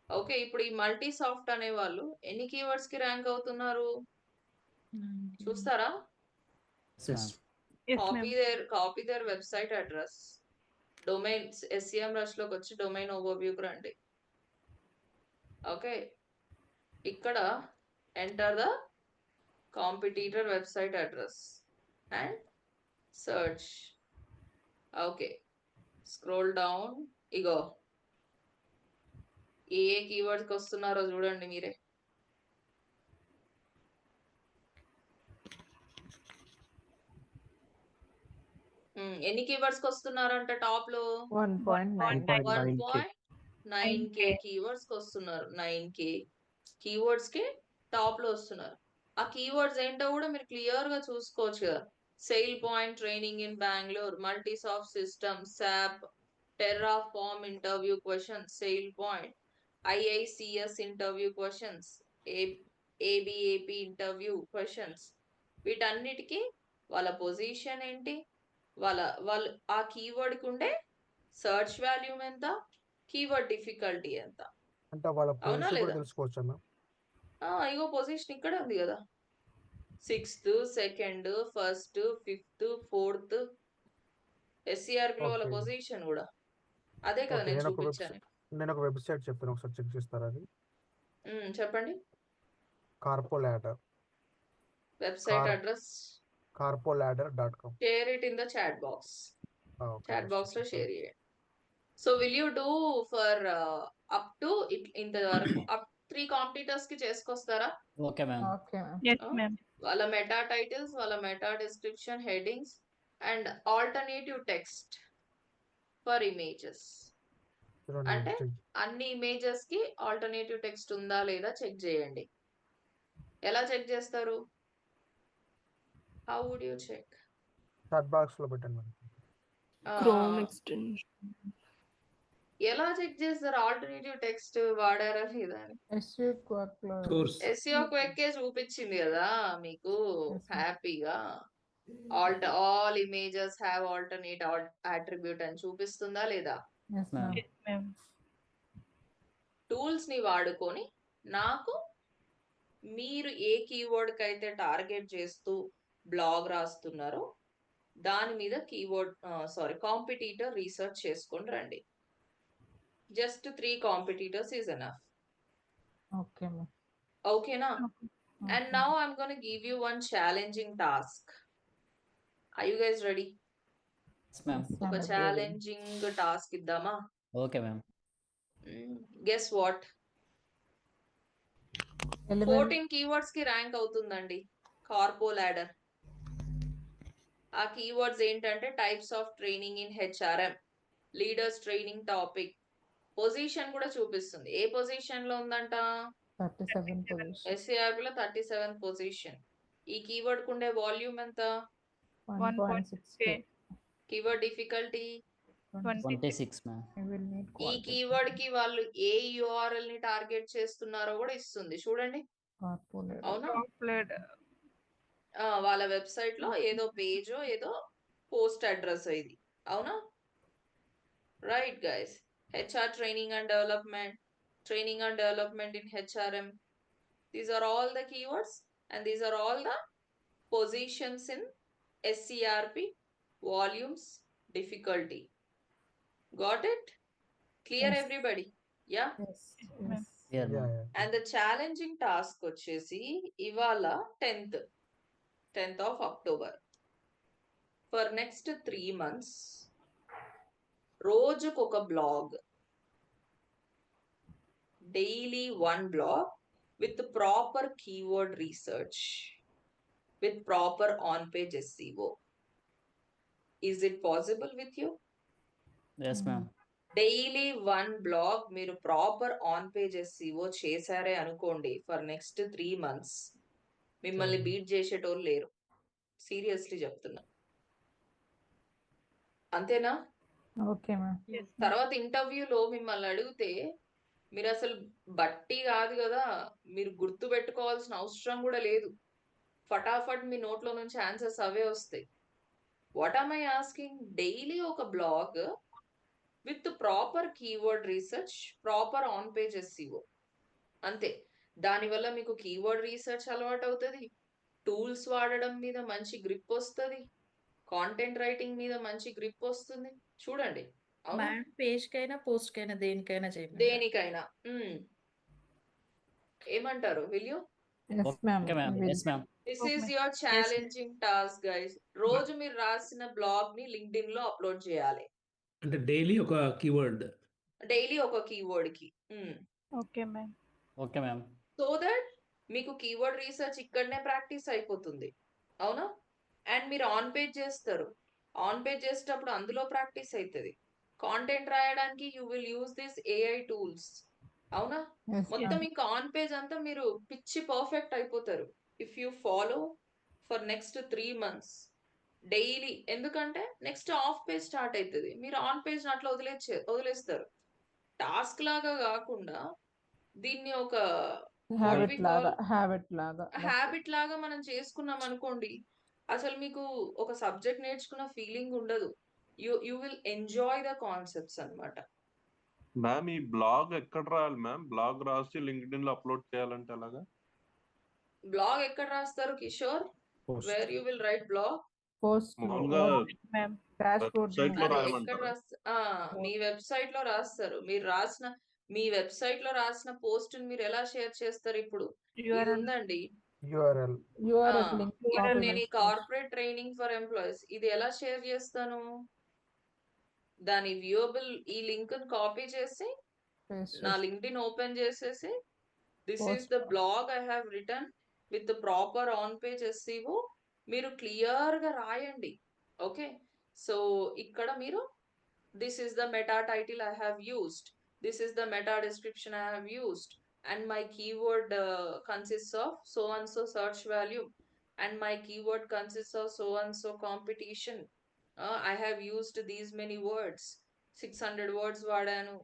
ఓకే, ఇప్పుడు ఈ మల్టీ సాఫ్ట్ అనే వాళ్ళు ఎన్ని కీవర్డ్స్ కి ర్యాంక్ అవుతున్నారు చూస్తారా? Yes, Yes, ma'am. Copy their website address. Domain SEM rush లోకి వచ్చి డొమైన్ ఓవర్వ్యూకి రండి. ఓకే, ఇక్కడ enter the competitor website address and search. Okay, scroll down. ఇగో ఏ కీవర్డ్స్కి వస్తున్నారో చూడండి మీరే. ఎన్ని కీవర్డ్స్ కి వస్తున్నారంట టాప్ లో? 1.9k కీవర్డ్స్ కి వస్తున్నారు. 9k కీవర్డ్స్ కి టాప్ లో వస్తున్నారు. ఆ కీవర్డ్స్ ఏంటో కూడా మీరు క్లియర్ గా చూసుకోవచ్చు కదా. SailPoint training in Bengaluru, Multisoft system, SAP, Terraform interview questions, SailPoint, IICS interview questions, ABAP interview questions. వీటన్నిటికీ వాళ్ళ పొజిషన్ ఏంటి, వాళ్ళు ఆ కీవర్డ్కి ఉండే సర్చ్ వాల్యూమ్ ఎంత, కీవర్డ్ డిఫికల్టీ ఎంత, అంటే వాళ్ళ అవునా పొజిషన్ కూడా లేదా? తెలుసుకోవచ్చా మ్యామ్? ఇగో పొజిషన్ ఇక్కడే ఉంది కదా. 6th, 2nd, 1st, 5th, 4th SCRP లో వాళ్ళ ఓకే పొజిషన్ కూడా అదే కదా ఓకే నేను నేను చూపించాను. ఒక వెబ్సైట్ చెప్తాను, ఒకసారి చెక్ చేస్తారా? అది చెప్పండి. Carpoladder website address carpoladder.com. Share it in the chat box. Okay chat just box లో చెప్తాను. షేర్ చేయండి. So will you do for up to ఇంతవరకు అప్ 3 కాంపిటీటర్స్ కి చేసుకొస్తారా? okay, ma'am. Okay ma'am. Yes, ma'am. వాళ్ళ మెటా టైటిల్స్, వాళ్ళ meta description, headings and alternative text for images. చూడండి అంటే చెక్ అన్ని ఇమేజెస్ కి ఆల్టర్నేటివ్ టెక్స్ట్ ఉందా లేదా చెక్ చేయండి. ఎలా చెక్ చేస్తారు? How would you check? Chat box లో పెట్టండి మేడం. క్రోమ్ ఎక్స్టెన్షన్ ఎలా చెక్ చేస్తారు ఆల్టర్నేటివ్ టెక్స్ట్ వాడారా లేదా అని? SEO క్వాక్లో SEO క్వెక్కే చూపించింది కదా మీకు Yes, ma'am. హ్యాపీగా. All images have alternate attribute అని చూపిస్తుందా లేదా? Yes, Ma'am. ma'am. Yes, ma'am. Tools ని వాడుకొని నాకు మీరు ఏ కీవర్డ్ కి అయితే టార్గెట్ చేస్తూ బ్లాగ్ రాస్తున్నారో దాని మీద కాంపిటీటర్ రీసెర్చ్ చేసుకొని రండి. Just 3 competitors is enough. Okay ma'am. ఓకేనా? And now I'm gonna give you one challenging task. Are you guys ready? Yes, ma'am. ఒక ఛాలెంజింగ్ టాస్క్ ఇద్దామా? Okay, ma'am. Guess what? 14 keywords కి rank అవుతుందండి Carpoladder. ఆ keywords ఏంటంటే types of training in HRM, leaders training topic, position కూడా చూపిస్తుంది. ఏ position లో ఉందంట? 37 పొజిషన్. SCRP లో 37th పొజిషన్. ఈ కీవర్డ్ కు ఉండే వాల్యూమ్ ఎంత? 1.6k. Keyword difficulty 26, ma'am. I will need ఈ quality. కీవర్డ్ కి వాళ్ళు ఏ URL ని టార్గెట్ చేస్తున్నారో కూడా ఇస్తుంది చూడండి. Carpoladder. అవునా? Complete. వాళ్ళ వెబ్సైట్ లో ఏదో పేజో ఏదో పోస్ట్ అడ్రస్ ఇది. అవునా? Right guys. HR training and development in HRM. These are all the keywords and these are all the positions in SCRP, volumes, difficulty. Got it? Clear Yes. everybody? Yeah? Yes. ma'am. Yes. Here, ma'am. And the challenging task వచ్చేసి ఇవాళ 10th of October. For next 3 months, రోజుకు ఒక blog, daily 1 blog with proper keyword research. with proper on-page SEO. Is it possible with you? Yes, ma'am. Daily 1 blog మీరు proper on page SEO చేశారే అనుకోండి for next 3 months మిమ్మల్ని beat చేసేటోళ్ళు లేరు. Seriously చెప్తున్నా. అంతేనా? Okay ma'am. తర్వాత ఇంటర్వ్యూలో మిమ్మల్ని అడిగితే మీరు అసలు బట్టి కాదు కదా, మీరు గుర్తు పెట్టుకోవాల్సిన అవసరం కూడా లేదు. ఫటాఫట్ మీ నోట్లో నుంచి ఆన్సర్స్ అవే వస్తాయి. What am I asking? Daily ఒక blog with proper keyword research, proper on page SEO. అంతే. దానివల్ల మీకు కీవర్డ్ రీసెర్చ్ అలవాటు అవుతుంది, టూల్స్ వాడడం మీద మంచి గ్రిప్ వస్తుంది, కాంటెంట్ రైటింగ్ మీద మంచి గ్రిప్ వస్తుంది. చూడండి. పేజ్ కైనా పోస్ట్ కైనా దేనికైనా చేయండి. దేనికైనా. ఏమంటారు? Will you? Yes, ma'am. Okay, ma'am. Yes, ma'am. This is your challenging task guys. రోజు మీరు రాసిన బ్లాగ్ ని లింక్డ్ఇన్ లో అప్లోడ్ చేయాలి. అంటే డైలీ ఒక కీవర్డ్. డైలీ ఒక కీవర్డ్ కి. Okay ma'am. Okay ma'am. So that మీకు కీవర్డ్ రీసెర్చ్ ఇక్కడనే ప్రాక్టీస్ అయిపోతుంది. అవునా? అండ్ మీరు ఆన్ పేజ్ చేస్తారు. ఆన్ పేజ్ చేసేటప్పుడు అందులో ప్రాక్టీస్ అవుతుంది. కాంటెంట్ రాయడానికి you will use this AI tools. అవునా? మొత్తం ఇంకా ఆన్ పేజ్ అంతా మీరు పిచ్చి పర్ఫెక్ట్ అయిపోతారు if you follow for next 3 months daily. ఎందుకంటే నెక్స్ట్ ఆఫ్ పేజ్ స్టార్ట్ అవుతుంది. మీరు ఆన్ పేజ్ అట్లా వదిలేస్తారు. టాస్క్ లాగా కాకుండా దీన్ని ఒక హ్యాబిట్ లాగా మనం చేసుకున్నాం అనుకోండి, అసలు మీకు ఒక సబ్జెక్ట్ నేర్చుకున్న ఫీలింగ్ ఉండదు. You will enjoy the concepts అన్నమాట. మ్యామ్ ఈ బ్లాగ్ ఎక్కడ రాయాలి మ్యామ్? బ్లాగ్ రాసి లింక్డ్ఇన్ లో అప్లోడ్ చేయాలంటే అలాగా? బ్లాగ్ ఎక్కడ రాస్తారు Kishore? Where you will write blog? మామూలుగా వెబ్సైట్ లో రాయమంటారు. మీ వెబ్సైట్ లో రాస్తారు. మీ వెబ్సైట్ లో రాసిన పోస్ట్ మీరు ఎలా షేర్ చేస్తారు? ఇప్పుడు ఇది ఉందండి, URL. ఇప్పుడు నేను ఈ కార్పొరేట్ ట్రైనింగ్ ఫర్ ఎంప్లాయీస్ ఇది ఎలా షేర్ చేస్తాను? దాని వ్యూయబుల్ ఈ లింక్ కాపీ చేసి నా లింక్డ్ఇన్ ఓపెన్ చేసేసి this is the blog I have written with proper on page SEO మీరు క్లియర్ గా రాయండి. ఓకే. సో ఇక్కడ మీరు this is the meta title I have used, this is the meta description I have used, and my keyword consists of so and so search value, and my keyword consists of so and so competition. I have used these many words, 600 words వాడాను.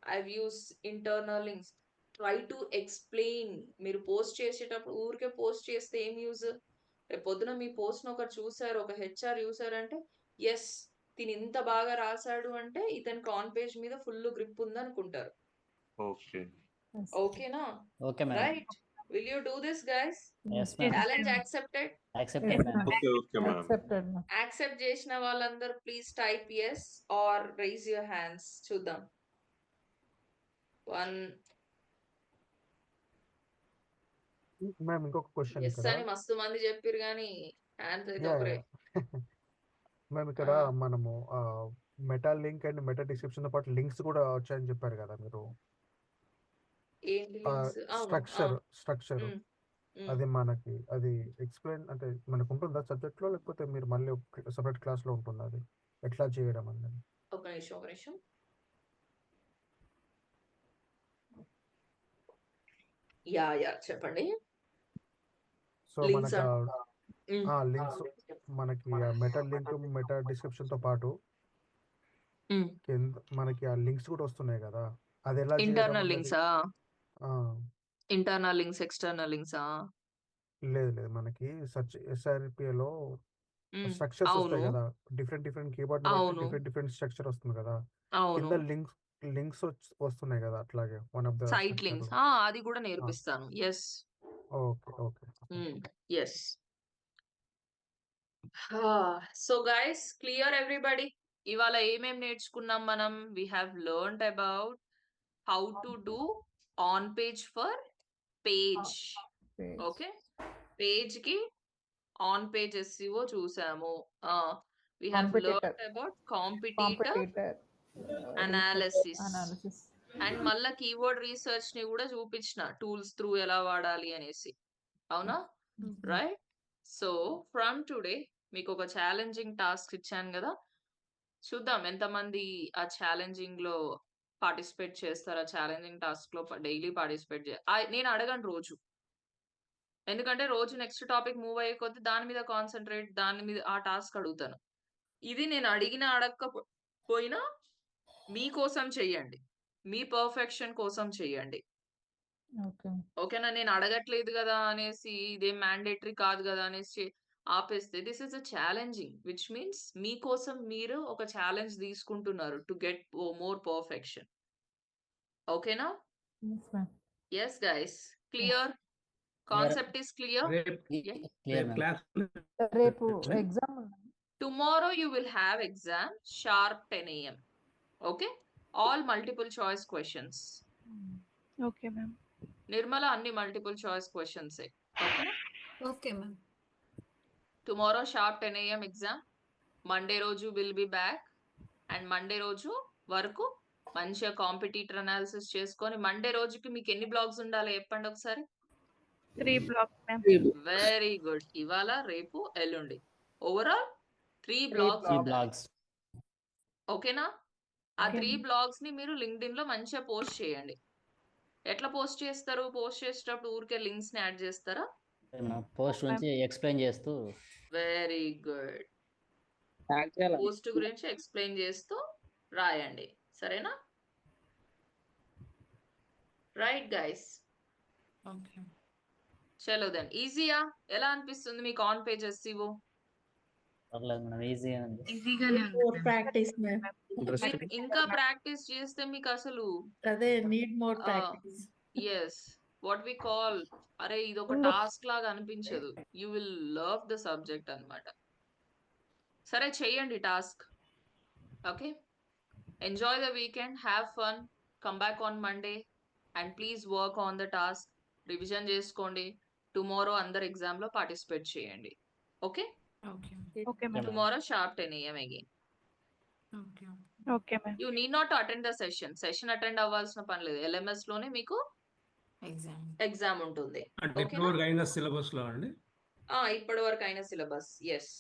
I've used internal links. Try to explain. మీరు post చేసేటప్పుడు ఊరికే post చేస్తే ఏం use? రేపొద్దున మీ post ఒకరు చూసారు, ఒక HR చూసారంటే ఎస్ తిని ఇంత బాగా రాశాడు అంటే ఇతనికి ఆన్ పేజ్ మీద ఫుల్ గ్రిప్ ఉంది అనుకుంటారు. ఓకే. ఓకేనా? Okay ma'am. Right. Will you do this guys? Yes, ma'am. Challenge accepted? Accepted, ma'am. Okay ma'am. Accept చేసిన వాళ్ళందరూ please type yes or raise your hands. చూద్దాం. 1 మ్యామ్ ఇంకొక క్వశ్చన్ yes ఇక్కడ. అని మస్తు మంది చెప్పారు కానీ హ్యాండ్స్ అయితే ఒకరే. మ్యామ్ ఇక్కడ మనము meta link and meta description తో పాటు లింక్స్ కూడా వచ్చాయని చెప్పారు కదా మీరు. ఏంటి లింక్స్? స్ట్రక్చర్ అది మనకి అది ఎక్స్ప్లెయిన్ అంటే మనకు ఉంటుందా సబ్జెక్ట్ లో, లేకపోతే మీరు మళ్ళీ సెపరేట్ క్లాస్ లో ఉంటుందా అది ఎట్లా చేయడం అనేది? ఒక నిమిషం. యా చెప్పండి. సో మనకి లింక్స్ మనకి మెటా లింక్ మెటా డిస్క్రిప్షన్ తో పాటు మనకి ఆ లింక్స్ కూడా వస్తున్నాయి కదా, అది ఎలా ఇంటర్నల్ లింక్సా? ఇంటర్నల్ లింక్స్, ఎక్స్టర్నల్ లింక్సా? లేదు మనకి సెర్చ్ SRP లో స్ట్రక్చర్స్ వస్తాయి కదా, డిఫరెంట్ కీబోర్డ్ డిఫరెంట్ స్ట్రక్చర్ వస్తుంది కదా, కింద లింక్స్ వస్తున్నాయి కదా, అట్లాగే one of the site links. అది కూడా నేర్పిస్తాను. yes. Okay. yes. So guys clear everybody? ఇవాళ ఏమేం నేర్చుకున్నాం మనం? we have learned about how to do on page for page. Okay. Page కి ఆన్ పేజ్ SEO చూసాము. we have learned about competitor analysis and మళ్ళా కీవర్డ్ రీసెర్చ్ ని కూడా చూపించిన టూల్స్ త్రూ ఎలా వాడాలి అనేసి. అవునా? రైట్. సో ఫ్రమ్ టుడే మీకు ఒక ఛాలెంజింగ్ టాస్క్ ఇచ్చాను కదా, చూద్దాం ఎంతమంది ఆ ఛాలెంజింగ్ లో పార్టిసిపేట్ చేస్తారా. ఛాలెంజింగ్ టాస్క్ లో డైలీ పార్టిసిపేట్ నేను అడగను రోజు, ఎందుకంటే రోజు నెక్స్ట్ టాపిక్ మూవ్ అయ్యే కొద్ది దాని మీద కాన్సన్ట్రేట్, దాని మీద ఆ టాస్క్ అడుగుతాను. ఇది నేను అడగకపోయినా మీకోసం చెయ్యండి, మీ పర్ఫెక్షన్ కోసం చెయ్యండి. ఓకేనా? నేను అడగట్లేదు కదా అనేసి ఇదేం మ్యాండేటరీ కాదు కదా అనేసి ఆపేస్తే this is a challenging, which means మీకోసం మీరు ఒక ఛాలెంజ్ తీసుకుంటున్నారు టు గెట్ మోర్ పర్ఫెక్షన్. ఓకేనా? Yes guys, clear? Concept is clear? రేపు exam Tomorrow you will have exam sharp 10 a.m. Okay? All multiple choice questions. Okay, ma'am. Nirmala, anni multiple choice questions. Okay? Okay, ma'am. Tomorrow sharp 10 a.m. exam. Monday roju will be back. And Monday roju వరకు మంచిగా competitor analysis చేసుకొని Monday రోజుకి మీకు ఎన్ని blogs ఉండాలి చెప్పండి ఒకసారి. 3 blocks, ma'am. Very good. ఇవాళ, రేపు, ఎల్లుండి ఓవరాల్ 3 బ్లాగ్స్. ఓకేనా? ఆ 3 బ్లాగ్స్ ని మీరు లింక్డ్ఇన్ లో మంచిగా పోస్ట్ చేయండి. ఎట్లా పోస్ట్ చేస్తారు? పోస్ట్ చేసేటప్పుడు ఊరికే లింక్స్ ని యాడ్ చేస్తారా? పోస్ట్ నుంచి ఎక్స్ప్లెయిన్ చేస్తూ. Very good. పోస్ట్ గురించి ఎక్స్ప్లెయిన్ చేస్తూ రాయండి, సరేనా? రైట్ గైస్, చలో దెన్. ఈజీయా? ఎలా అనిపిస్తుంది మీకు ఆన్ పేజ్ SEO? ఇంకా ప్రాక్టీస్ చేస్తే మీకు అసలు అదే need more practice. Yes, what we call, అరే ఇది ఒక టాస్క్ లాగా అనిపించదు. You will love the subject అన్నమాట. సరే చెయ్యండి task. Okay, enjoy the weekend, have fun, come back on Monday and please work on the task. Revision చేసుకోండి. Tomorrow అందరు ఎగ్జామ్ లో పార్టిసిపేట్ చేయండి. Okay? Okay, ma'am. Tomorrow sharp 10 a.m. again. Okay, ma'am. You need not to attend the session. Session attend అవ్వాల్సిన పని లేదు. LMS లోనే మీకు exam ఉంటుంది. అంటే ఇప్పటివరకు అయిన సిలబస్ లో అండి? ఇప్పటి వరకు అయిన సిలబస్. ఎస్.